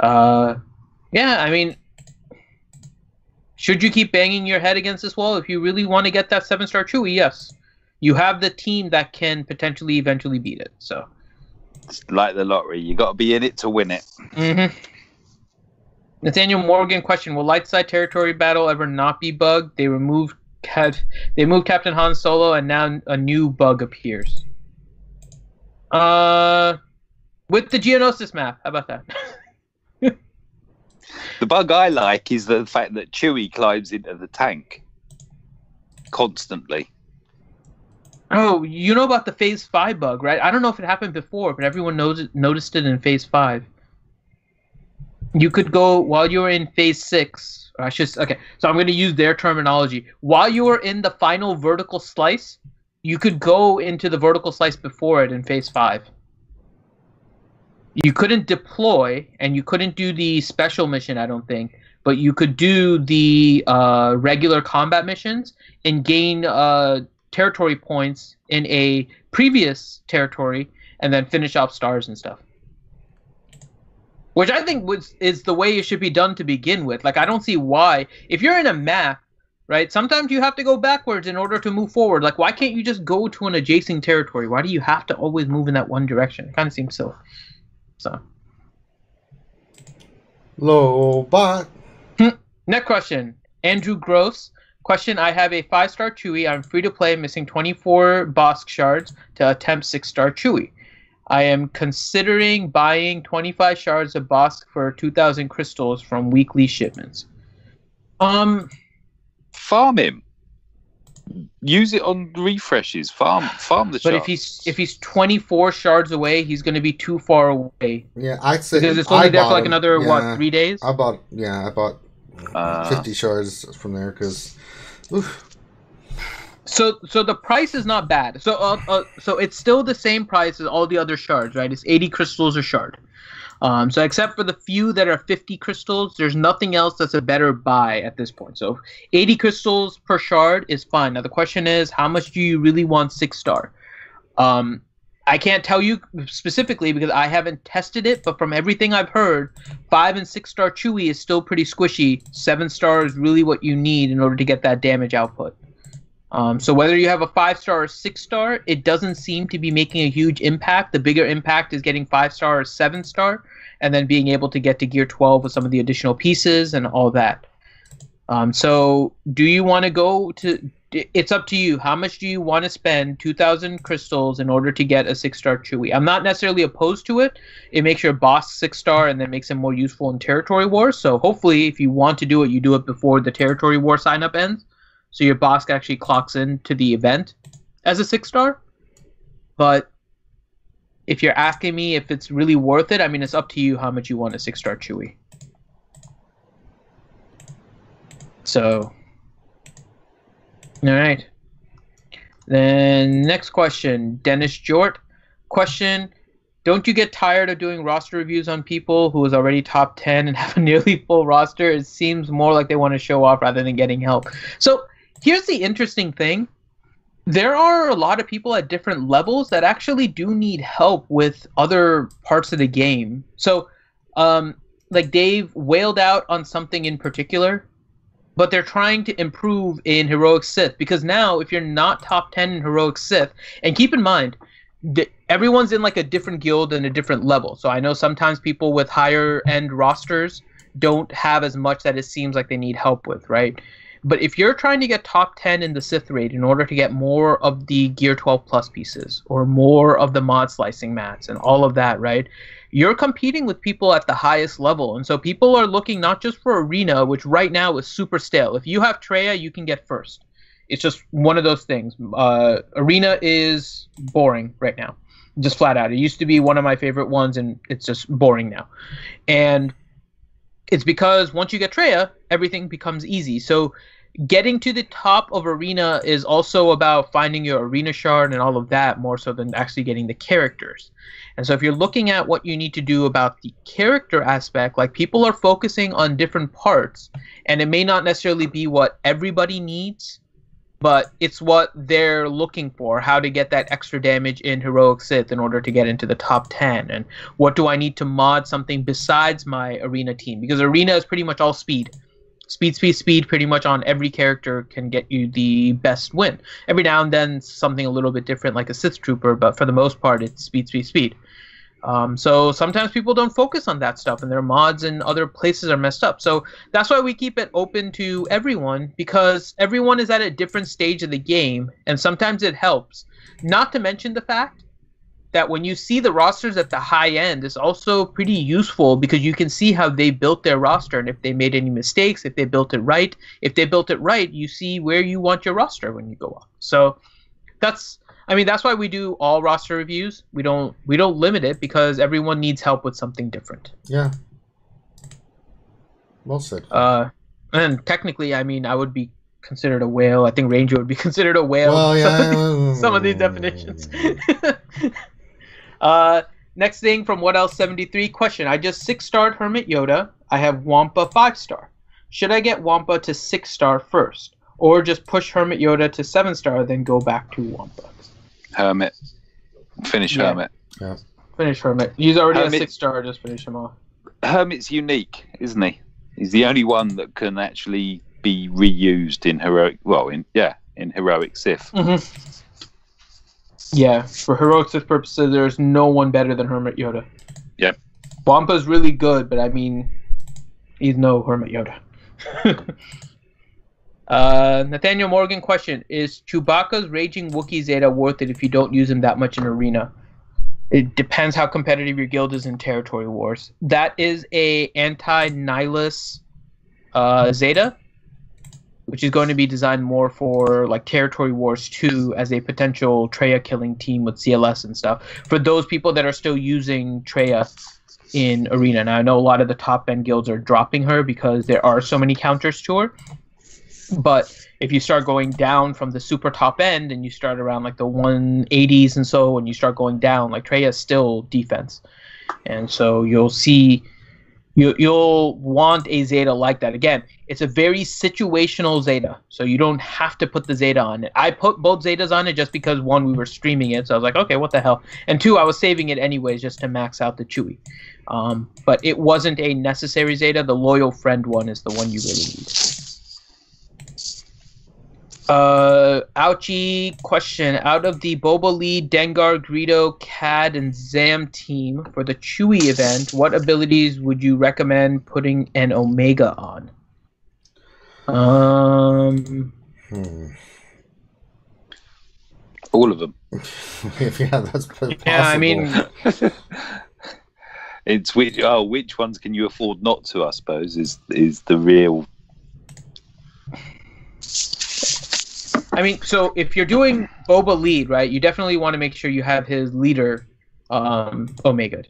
yeah, I mean, should you keep banging your head against this wall if you really want to get that 7-star Chewie? Yes. You have the team that can potentially eventually beat it. So, it's like the lottery. You got to be in it to win it. Mm-hmm. Nathaniel Morgan question: will light side territory battle ever not be bugged? They moved Captain Han Solo, and now a new bug appears. With the Geonosis map. How about that? The bug I like is the fact that Chewie climbs into the tank constantly. Oh, you know about the Phase 5 bug, right? I don't know if it happened before, but everyone noticed it in Phase 5. You could go, while you were in Phase 6, or okay, so I'm going to use their terminology. While you were in the final vertical slice, you could go into the vertical slice before it in Phase 5. You couldn't deploy, and you couldn't do the special mission, I don't think, but you could do the regular combat missions and gain territory points in a previous territory, and then finish off stars and stuff. Which I think is the way it should be done to begin with. Like, I don't see why. If you're in a map, right, sometimes you have to go backwards in order to move forward. Like, why can't you just go to an adjacent territory? Why do you have to always move in that one direction? It kind of seems silly. So. Lobot. Next question. Andrew Gross. Question: I have a 5-star Chewie. I'm free to play, missing 24 Bosk shards to attempt 6-star Chewie. I am considering buying 25 shards of Bosk for 2,000 crystals from weekly shipments. Farm him. Use it on refreshes. Farm the shards. But if he's 24 shards away, he's going to be too far away. Yeah, I'd say because it's only there for like another 3 days. I bought 50 shards from there because. So the price is not bad. So it's still the same price as all the other shards, right? It's 80 crystals a shard. So except for the few that are 50 crystals, there's nothing else that's a better buy at this point. So 80 crystals per shard is fine. Now the question is, how much do you really want 6-star? I can't tell you specifically because I haven't tested it, but from everything I've heard, 5 and 6-star Chewie is still pretty squishy. 7-star is really what you need in order to get that damage output. So whether you have a 5-star or 6-star, it doesn't seem to be making a huge impact. The bigger impact is getting 5-star or 7-star, and then being able to get to Gear 12 with some of the additional pieces and all that. So do you want to go to... It's up to you. How much do you want to spend 2,000 crystals in order to get a 6-star Chewie? I'm not necessarily opposed to it. It makes your boss 6-star and then makes him more useful in Territory Wars. So hopefully, if you want to do it, you do it before the Territory War sign-up ends. So your boss actually clocks into the event as a 6-star. But if you're asking me if it's really worth it, I mean, it's up to you how much you want a 6-star Chewie. So... All right. Then next question, Dennis Jort. Question, don't you get tired of doing roster reviews on people who is already top 10 and have a nearly full roster? It seems more like they want to show off rather than getting help. So here's the interesting thing. There are a lot of people at different levels that actually do need help with other parts of the game. So like Dave wailed out on something in particular, but they're trying to improve in Heroic Sith, because now if you're not top 10 in Heroic Sith, and keep in mind, everyone's in like a different guild and a different level. So I know sometimes people with higher end rosters don't have as much that it seems like they need help with, right? But if you're trying to get top 10 in the Sith raid in order to get more of the Gear 12 Plus pieces or more of the mod slicing mats and all of that, right? You're competing with people at the highest level. And so people are looking not just for Arena, which right now is super stale. If you have Traya, you can get first. It's just one of those things. Arena is boring right now, just flat out. It used to be one of my favorite ones, and it's just boring now. And it's because once you get Traya, everything becomes easy. So getting to the top of Arena is also about finding your Arena shard and all of that, more so than actually getting the characters. And so if you're looking at what you need to do about the character aspect, like people are focusing on different parts, and it may not necessarily be what everybody needs, but it's what they're looking for, how to get that extra damage in Heroic Sith in order to get into the top 10, and what do I need to mod something besides my Arena team, because Arena is pretty much all speed. Speed pretty much on every character can get you the best win. Every now and then something a little bit different like a Sith Trooper, but for the most part it's speed. So sometimes people don't focus on that stuff, and their mods in other places are messed up. So that's why we keep it open to everyone, because everyone is at a different stage of the game, and sometimes it helps. Not to mention the fact that when you see the rosters at the high end, it's also pretty useful because you can see how they built their roster and if they made any mistakes, if they built it right. If they built it right, you see where you want your roster when you go up. So that's why we do all roster reviews. We don't limit it because everyone needs help with something different. Yeah. Well said. And technically, I would be considered a whale. I think Ranger would be considered a whale. Well, yeah. Some of these definitions. Next thing from What Else 73 question. I just 6-starred Hermit Yoda. I have Wampa 5-star. Should I get Wampa to 6-star first, or just push Hermit Yoda to 7-star, then go back to Wampa? Hermit. Finish Hermit. Yeah. Finish Hermit. He's already a 6-star. Just finish him off. Hermit's unique, isn't he? He's the only one that can actually be reused in heroic. Well, in Heroic Sith. Mm-hmm. Yeah, for Heroic Sith purposes, there's no one better than Hermit Yoda. Yep. Wampa's really good, but he's no Hermit Yoda. Nathaniel Morgan question: is Chewbacca's Raging Wookiee Zeta worth it if you don't use him that much in Arena? It depends how competitive your guild is in Territory Wars. That is a anti-Nihilus Zeta, which is going to be designed more for like Territory Wars 2 as a potential Traya killing team with CLS and stuff. For those people that are still using Traya in Arena. Now I know a lot of the top end guilds are dropping her because there are so many counters to her. But if you start going down from the super top end and you start around like the 180s and so, and you start going down, like Traya is still defense. And so you'll see, you'll want a Zeta like that. Again, it's a very situational Zeta, so you don't have to put the Zeta on it. I put both Zetas on it just because, one, we were streaming it, so I was like, okay, what the hell? And two, I was saving it anyways just to max out the Chewie. But it wasn't a necessary Zeta. The Loyal Friend one is the one you really need. Ouchie question: out of the Boba Lee, Dengar, Greedo, Cad, and Zam team for the Chewie event, what abilities would you recommend putting an Omega on? All of them. Yeah, that's possible. Yeah, I mean, it's which ones can you afford not to? I suppose is the real. I mean, so if you're doing Boba lead, right, you definitely want to make sure you have his leader Omega.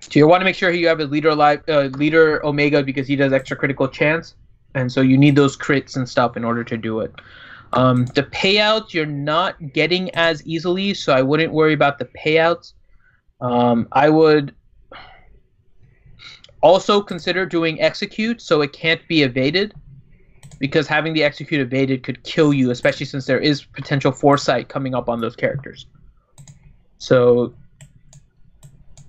So you want to make sure you have his leader Omega because he does extra critical chance. and so you need those crits and stuff in order to do it. The payouts you're not getting as easily, so I wouldn't worry about the payouts. I would also consider doing execute so it can't be evaded, because having the execute evaded could kill you, especially since there is potential foresight coming up on those characters. So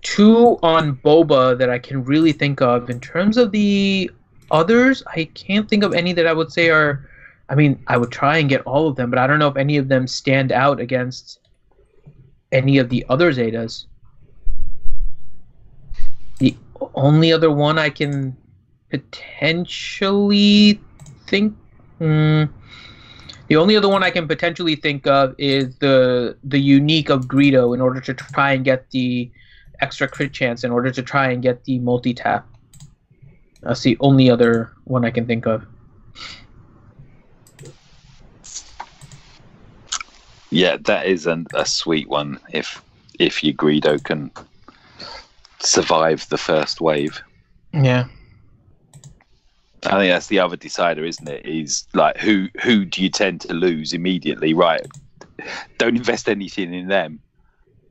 2 on Boba that I can really think of. In terms of the others, I can't think of any that I would say are... I mean, I would try and get all of them, but I don't know if any of them stand out against any of the other Zetas. The only other one I can potentially think... the only other one I can potentially think of is the unique of Greedo in order to try and get the extra crit chance, in order to try and get the multi-tap. That's the only other one I can think of. Yeah, that is a sweet one if your Greedo can survive the first wave. Yeah. I think that's the other decider, isn't it? Is like who do you tend to lose immediately? Right. Don't invest anything in them.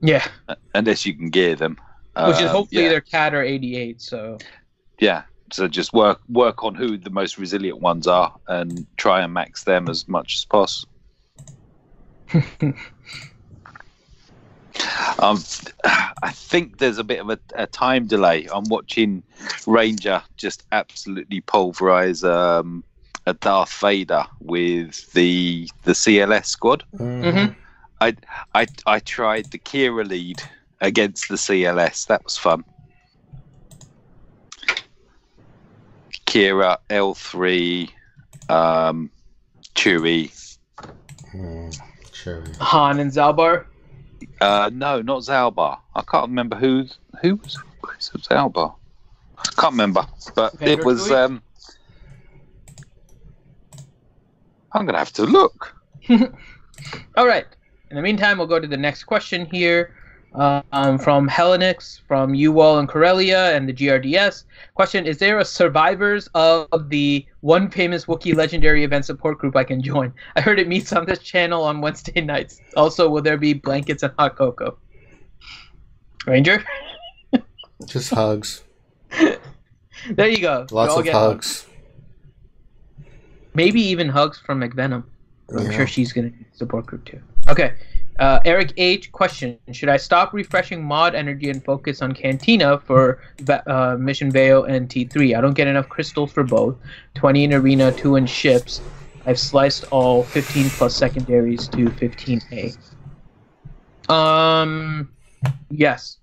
Yeah. Unless you can gear them. Which is hopefully their CAD or 88, so... Yeah, so just work on who the most resilient ones are and try and max them as much as possible. I think there's a bit of a time delay. I'm watching Ranger just absolutely pulverize a Darth Vader with the CLS squad. Mm-hmm. I tried the Kira lead against the CLS. That was fun. Kira, L3, Chewie. Chewie. Han and Zalbar? No, not Zalbar. I can't remember who was Zalbar. I can't remember, but Vader it was. I'm gonna have to look. All right. In the meantime, we'll go to the next question here. From Helenix, from UWall and Corellia and the GRDS. Question, is there a survivors of the one famous Wookiee legendary event support group I can join? I heard it meets on this channel on Wednesday nights. Also, will there be blankets and hot cocoa? Ranger? Just hugs. There you go. Lots of hugs. Maybe even hugs from McVenom. I'm sure she's going to support group too. Okay. Eric H. Question, should I stop refreshing mod energy and focus on Cantina for Mission Veo and T3? I don't get enough crystals for both. 20 in Arena, 2 in Ships. I've sliced all 15 plus secondaries to 15A. Yes.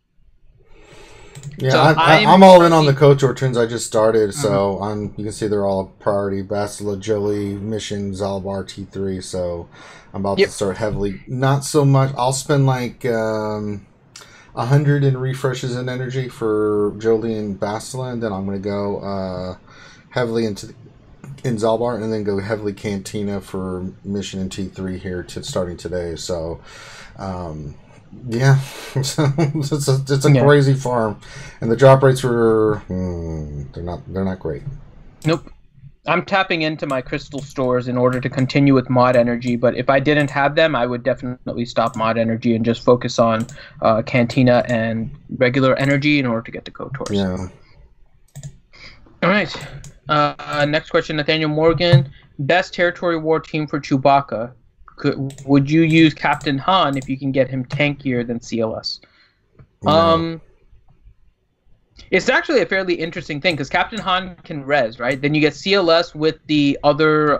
Yeah, so I'm all in on the coach returns I just started, so you can see they're all priority. Bastila, Jolie, Mission, Zalbar, T3, so I'm about to start heavily. Not so much. I'll spend like 100 in refreshes and energy for Jolie and Bastila, and then I'm going to go heavily in Zalbar, and then go heavily Cantina for Mission and T3 here starting today. So, yeah, it's a crazy farm, and the drop rates were they're not great. Nope. I'm tapping into my crystal stores in order to continue with mod energy, but if I didn't have them, I would definitely stop mod energy and just focus on Cantina and regular energy in order to get the KOTORs. Yeah. All right. Next question, Nathaniel Morgan. Best territory war team for Chewbacca. Would you use Captain Han if you can get him tankier than CLS? No. It's actually a fairly interesting thing because Captain Han can res, right? Then you get CLS with the other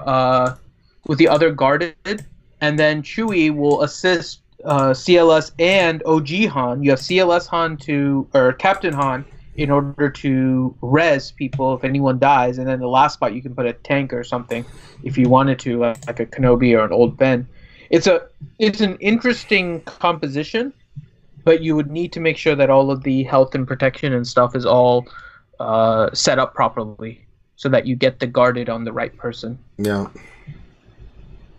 guarded, and then Chewie will assist CLS and OG Han. You have CLS Han or Captain Han in order to res people if anyone dies, and then the last spot you can put a tank or something if you wanted to, like a Kenobi or an Old Ben. It's an interesting composition, but you would need to make sure that all of the health and protection and stuff is all set up properly so that you get the guarded on the right person. Yeah.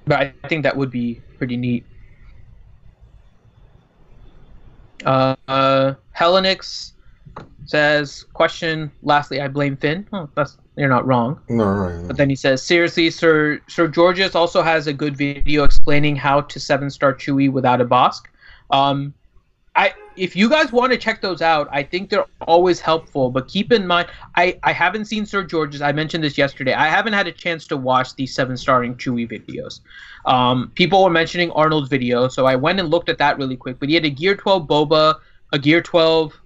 But I think that would be pretty neat. Helenix says, question, lastly, I blame Finn. Oh, You're not wrong. No, right. But then he says, seriously, Sir Georges also has a good video explaining how to 7-star Chewie without a Bosk. If you guys want to check those out, I think they're always helpful. But keep in mind, I haven't seen Sir George's. I mentioned this yesterday. I haven't had a chance to watch these 7-starring Chewie videos. People were mentioning Arnold's video, so I went and looked at that really quick. But he had a Gear 12 Boba, a Gear 12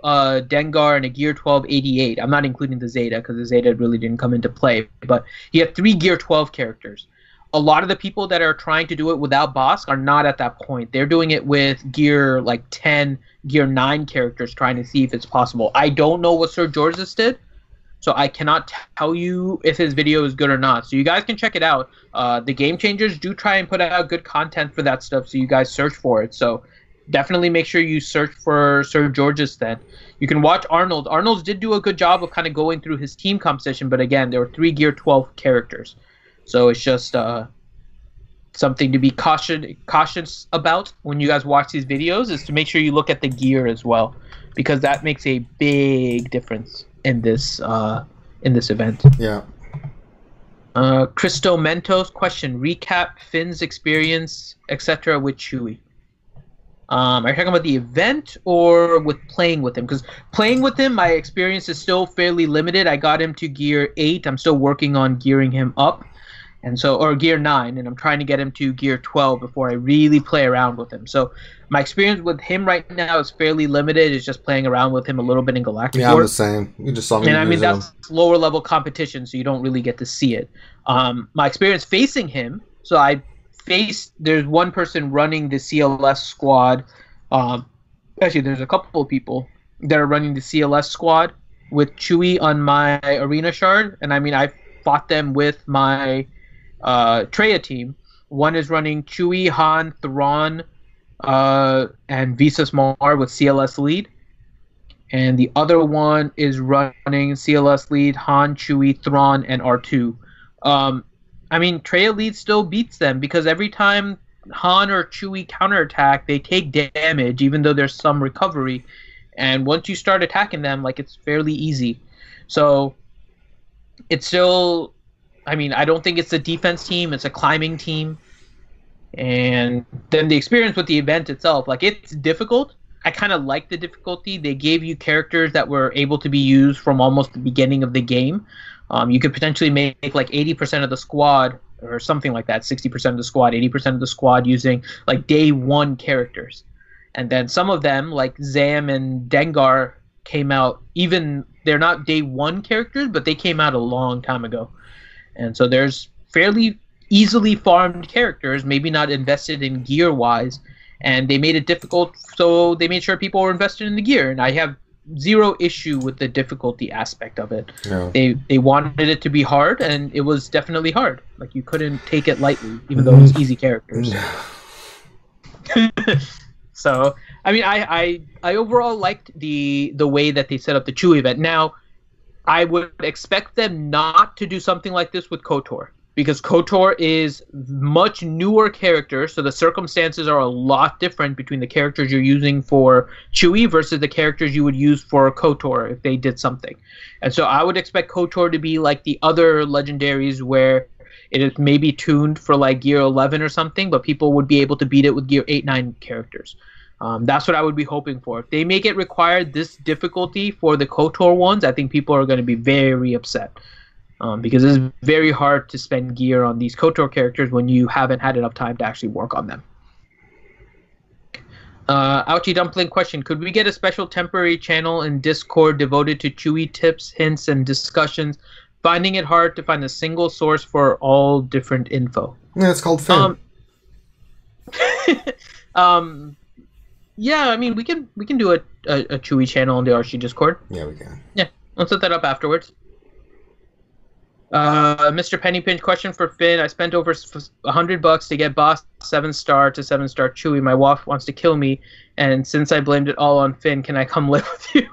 Dengar, and a Gear 12 88. I'm not including the Zeta because the Zeta really didn't come into play. But he had 3 Gear 12 characters. A lot of the people that are trying to do it without Bosk are not at that point. They're doing it with Gear 10, Gear 9 characters, trying to see if it's possible. I don't know what Sir George's did, so I cannot tell you if his video is good or not. So you guys can check it out. The Game Changers do try and put out good content for that stuff, so you guys search for it. So definitely make sure you search for Sir George's then. You can watch Arnold. Arnold's did do a good job of kind of going through his team composition, but again, there were 3 Gear 12 characters. So it's just something to be cautious about when you guys watch these videos, is to make sure you look at the gear as well, because that makes a big difference in this event. Yeah. Christo Mentos question: recap Finn's experience, etc. with Chewie. Are you talking about the event or with playing with him? Because playing with him, my experience is still fairly limited. I got him to Gear 8. I'm still working on gearing him up. And so, or Gear 9, and I'm trying to get him to Gear 12 before I really play around with him. So my experience with him right now is fairly limited. It's just playing around with him a little bit in Galactic Yeah, Wars. I'm the same. You just saw me. And I mean, that's lower level competition, so you don't really get to see it. My experience facing him, so there's one person running the CLS squad. Actually, there's a couple of people that are running the CLS squad with Chewie on my arena shard. And I mean, I fought them with my Treya team. One is running Chewie, Han, Thrawn, and Visas Mar with CLS lead, and the other one is running CLS lead, Han, Chewie, Thrawn, and R2. I mean, Treya lead still beats them because every time Han or Chewie counterattack, they take damage, even though there's some recovery. And once you start attacking them, like, it's fairly easy. So it's still, I mean, I don't think it's a defense team. It's a climbing team. And then the experience with the event itself, like, it's difficult. I kind of like the difficulty. They gave you characters that were able to be used from almost the beginning of the game. You could potentially make like 80% of the squad, or something like that, 60% of the squad, 80% of the squad using like day one characters. And then some of them, like Zam and Dengar, came out, even they're not day one characters, but they came out a long time ago. And so there's fairly easily farmed characters, maybe not invested in gear wise, and they made it difficult, so they made sure people were invested in the gear. And I have zero issue with the difficulty aspect of it. No. They wanted it to be hard, and it was definitely hard. Like, you couldn't take it lightly, even though it was easy characters. So, I mean, I overall liked the way that they set up the Chewie event. Now, I would expect them not to do something like this with KOTOR, because KOTOR is much newer character, so the circumstances are a lot different between the characters you're using for Chewie versus the characters you would use for KOTOR if they did something. And so I would expect KOTOR to be like the other legendaries, where it is maybe tuned for like Gear 11 or something, but people would be able to beat it with Gear 8, 9 characters. That's what I would be hoping for. If they make it require this difficulty for the KOTOR ones, I think people are going to be very upset. Because it's very hard to spend gear on these KOTOR characters when you haven't had enough time to actually work on them. Ouchie Dumpling question: could we get a special temporary channel in Discord devoted to Chewie tips, hints, and discussions? Finding it hard to find a single source for all different info. Yeah, it's called Finn. Yeah, I mean, we can do a Chewie channel in the RSG Discord. Yeah, we can. Yeah, I'll set that up afterwards. Mr. Pennypinch question for Finn: I spent over $100 to get Boss 7-star to 7-star Chewie. My wife wants to kill me, and since I blamed it all on Finn, can I come live with you?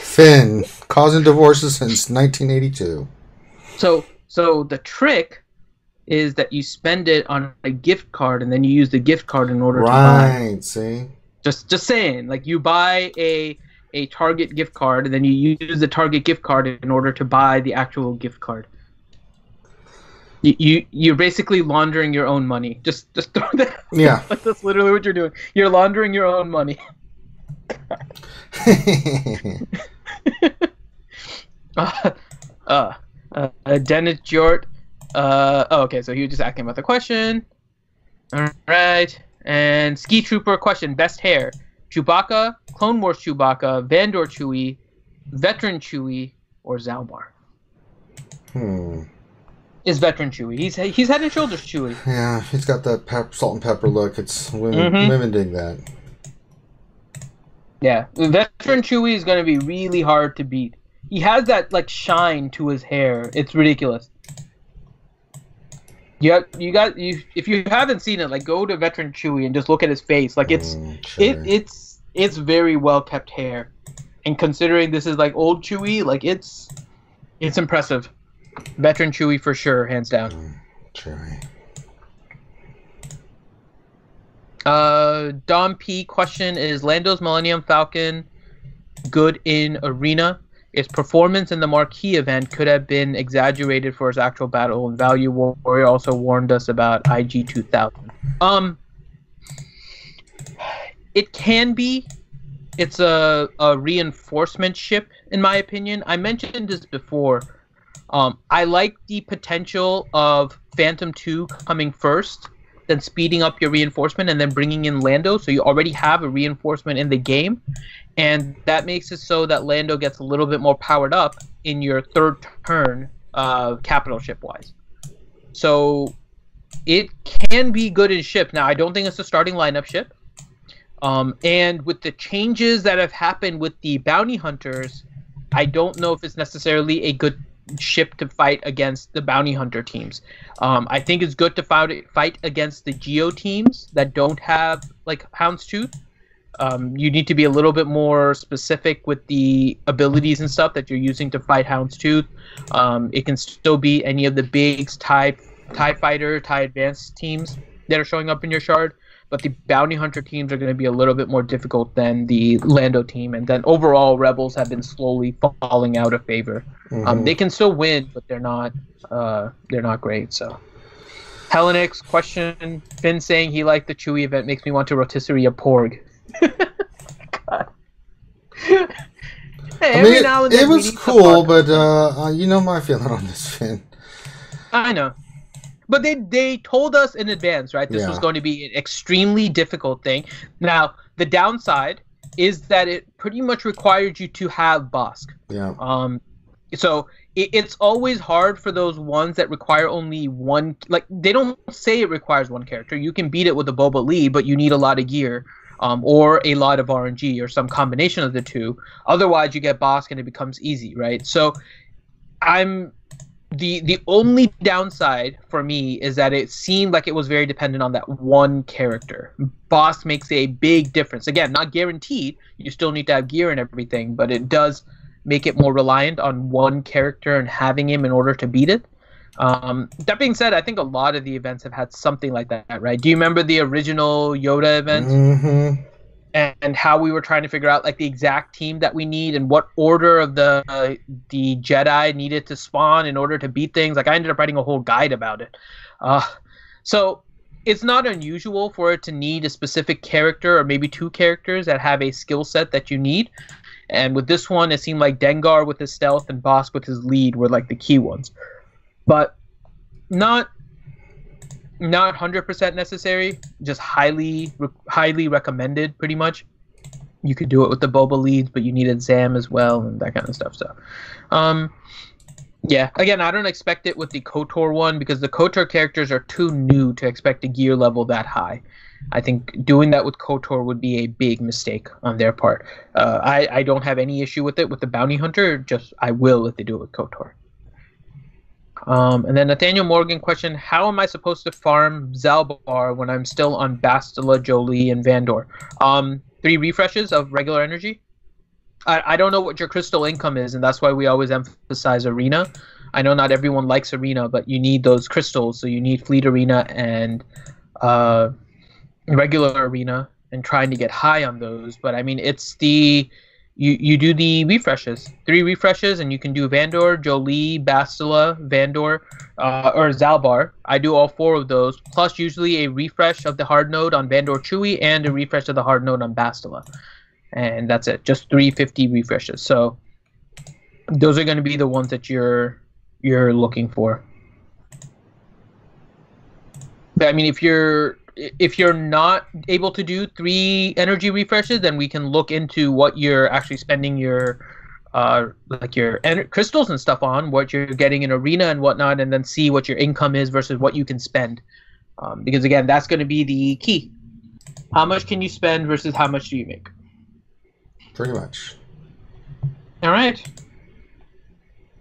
Finn, causing divorces since 1982. So the trick is that you spend it on a gift card, and then you use the gift card in order to buy. Right, see? Just saying, like you buy a Target gift card and then you use the Target gift card in order to buy the actual gift card. You're basically laundering your own money. Just throw that. Yeah. Like, that's literally what you're doing. You're laundering your own money. Dennis Jort. Okay, so he was just asking about the question. All right. And Ski Trooper question: best hair, Chewbacca, Clone Wars Chewbacca, Vandor Chewie, Veteran Chewie, or Zalbar? Is Veteran Chewie. He's Head and Shoulders Chewie. Yeah, he's got that salt and pepper look. It's women dig that. Yeah, Veteran Chewie is going to be really hard to beat. He has that like shine to his hair. It's ridiculous. If you haven't seen it, like go to Veteran Chewie and just look at his face. Like it's very well kept hair, and considering this is like old Chewie, like it's impressive. Veteran Chewie for sure, hands down. Dom P question is: Lando's Millennium Falcon good in arena? His performance in the marquee event could have been exaggerated for his actual battle and value. Warrior also warned us about IG 2000. It can be. It's a reinforcement ship, in my opinion. I mentioned this before. I like the potential of Phantom 2 coming first, then speeding up your reinforcement, and then bringing in Lando, so you already have a reinforcement in the game. And that makes it so that Lando gets a little bit more powered up in your third turn, capital ship-wise. So it can be good in ship. Now, I don't think it's a starting lineup ship. And with the changes that have happened with the bounty hunters, I don't know if it's necessarily a good ship to fight against the bounty hunter teams. I think it's good to fight against the Geo teams that don't have like Houndstooth. You need to be a little bit more specific with the abilities and stuff that you're using to fight Houndstooth. It can still be any of the big TIE Fighter, TIE Advanced teams that are showing up in your shard, but the bounty hunter teams are going to be a little bit more difficult than the Lando team. And then overall, Rebels have been slowly falling out of favor. They can still win, but they're not great. So, Helenix question: Finn saying he liked the Chewie event makes me want to rotisserie a Porg. God. Hey, I mean, it was cool, but you know my feeling on this, Finn. I know. But they told us in advance, right? This was going to be an extremely difficult thing. Now, the downside is that it pretty much required you to have Bosk. Yeah. So it's always hard for those ones that require only one. Like, they don't say it requires one character. You can beat it with a Boba Lee, but you need a lot of gear. Or a lot of RNG or some combination of the two. Otherwise, you get Bosk and it becomes easy, right? So, the only downside for me is that it seemed like it was very dependent on that one character. Bosk makes a big difference. Again, not guaranteed. You still need to have gear and everything, but it does make it more reliant on one character and having him in order to beat it. That being said, I think a lot of the events have had something like that, right? Do you remember the original Yoda event? And how we were trying to figure out like the exact team that we need and what order of the Jedi needed to spawn in order to beat things? Like, I ended up writing a whole guide about it. So it's not unusual for it to need a specific character or maybe two characters that have a skill set that you need. And with this one, it seemed like Dengar with his stealth and Bosk with his lead were like the key ones. But not 100% necessary, just highly recommended pretty much. You could do it with the Boba leads, but you needed Zam as well and that kind of stuff. So, yeah, again, I don't expect it with the KOTOR one because the KOTOR characters are too new to expect a gear level that high. I think doing that with KOTOR would be a big mistake on their part. I don't have any issue with it with the Bounty Hunter, just I will if they do it with KOTOR. And then Nathaniel Morgan question: how am I supposed to farm Zalbar when I'm still on Bastila, Jolie, and Vandor? 3 refreshes of regular energy. I don't know what your crystal income is, and that's why we always emphasize arena. I know not everyone likes arena, but you need those crystals, so you need fleet arena and regular arena. and trying to get high on those. But I mean, it's the you do the refreshes, 3 refreshes, and you can do Vandor, Jolie, Bastila, Vandor, or Zalbar. I do all 4 of those, plus usually a refresh of the hard node on Vandor Chewy and a refresh of the hard node on Bastila. And that's it, just 350 refreshes. So those are going to be the ones that you're looking for. But I mean, if you're not able to do 3 energy refreshes, then we can look into what you're actually spending your like your crystals and stuff on, what you're getting in arena and whatnot, and then see what your income is versus what you can spend. Because again, that's going to be the key. How much can you spend versus how much do you make? Pretty much. All right.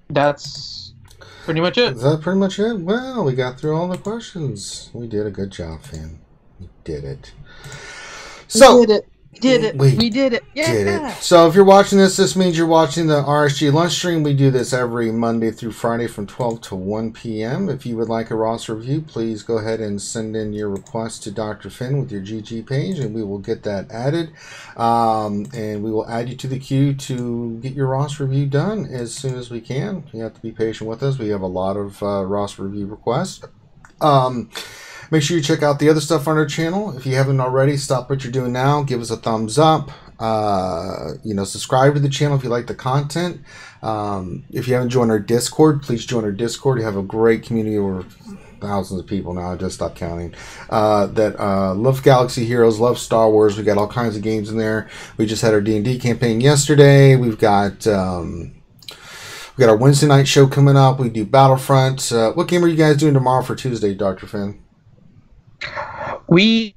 That's pretty much it. Is that pretty much it? Well, we got through all the questions. We did a good job, Finn. We did it. So we did it. We did it. Yeah. Did it. So if you're watching this means you're watching the RSG Lunch Stream. We do this every Monday through Friday from 12 to 1 p.m. If you would like a roster review, please go ahead and send in your request to Dr. Finn with your GG page, and we will get that added. And we will add you to the queue to get your roster review done as soon as we can. You have to be patient with us. We have a lot of roster review requests. Make sure you check out the other stuff on our channel. If you haven't already, stop what you're doing now. Give us a thumbs up. Subscribe to the channel if you like the content. If you haven't joined our Discord, please join our Discord. We have a great community of thousands of people now. I just stopped counting. That love Galaxy Heroes, love Star Wars. We got all kinds of games in there. We just had our D&D campaign yesterday. We've got our Wednesday night show coming up. We do Battlefront. What game are you guys doing tomorrow for Tuesday, Dr. Finn? We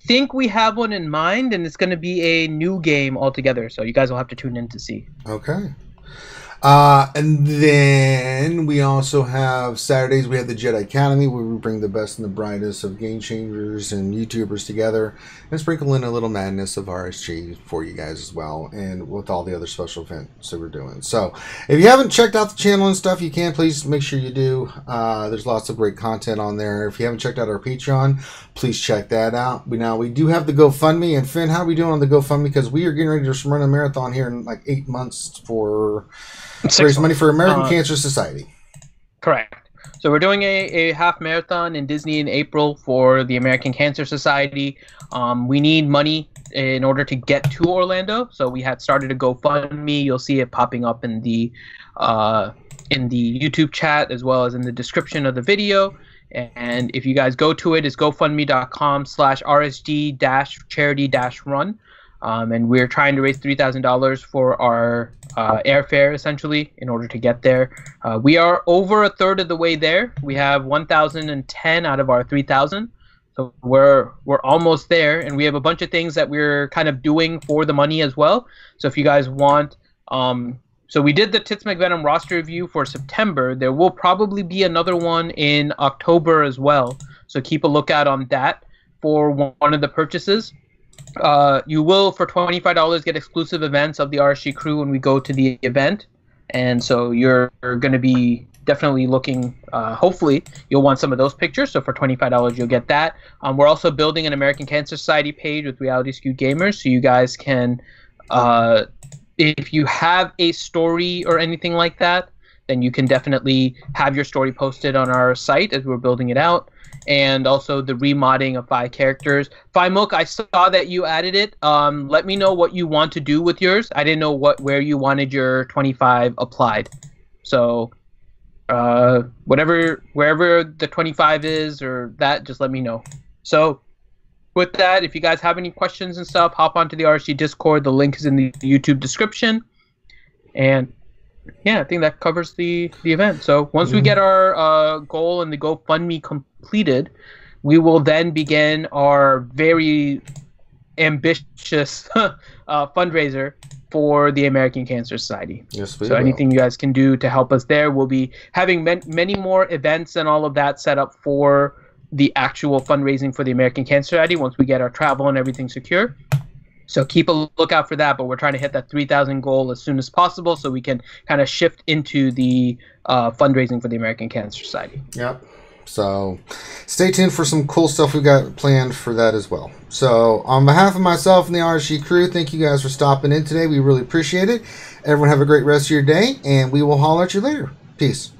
think we have one in mind, and it's going to be a new game altogether, so you guys will have to tune in to see. Okay. And then we also have Saturdays, we have the Jedi Academy, where we bring the best and the brightest of game changers and YouTubers together and sprinkle in a little madness of RSG for you guys as well, and with all the other special events that we're doing. So if you haven't checked out the channel and stuff, you can. Please make sure you do. There's lots of great content on there. If you haven't checked out our Patreon, please check that out. We do have the GoFundMe. And Finn, how are we doing on the GoFundMe? Because we are getting ready to run a marathon here in like 8 months for raise money for American Cancer Society. Correct. So we're doing a half marathon in Disney in April for the American Cancer Society. We need money in order to get to Orlando. So we had started a GoFundMe. You'll see it popping up in the YouTube chat as well as in the description of the video. And if you guys go to it, it's gofundme.com/RSG-charity-run. And we're trying to raise $3,000 for our airfare, essentially, in order to get there. We are over a third of the way there. We have 1,010 out of our 3,000. So we're almost there, and we have a bunch of things that we're kind of doing for the money as well. So if you guys want, so we did the Tits McVenom roster review for September. There will probably be another one in October as well. So keep a lookout on that for one of the purchases. You will, for $25, get exclusive events of the RSG crew when we go to the event. And so you're going to be definitely looking, hopefully, you'll want some of those pictures. So for $25, you'll get that. We're also building an American Cancer Society page with Reality Skewed Gamers. So you guys can, if you have a story or anything like that, then you can definitely have your story posted on our site as we're building it out. And also the remodding of 5 characters. Mook, I saw that you added it. Let me know what you want to do with yours. I didn't know where you wanted your 25 applied. So wherever the 25 is or that, just let me know. So with that, if you guys have any questions and stuff, hop onto the RSG Discord. The link is in the YouTube description. And yeah, I think that covers the event. So once we get our goal and the GoFundMe completed, we will then begin our very ambitious fundraiser for the American Cancer Society. Yes, we so will. Anything you guys can do to help us there, we'll be having many more events and all of that set up for the actual fundraising for the American Cancer Society once we get our travel and everything secure. So keep a lookout for that, but we're trying to hit that 3,000 goal as soon as possible so we can kind of shift into the fundraising for the American Cancer Society. Yep. So stay tuned for some cool stuff we've got planned for that as well. So on behalf of myself and the RSG crew, thank you guys for stopping in today. We really appreciate it. Everyone have a great rest of your day, and we will holler at you later. Peace.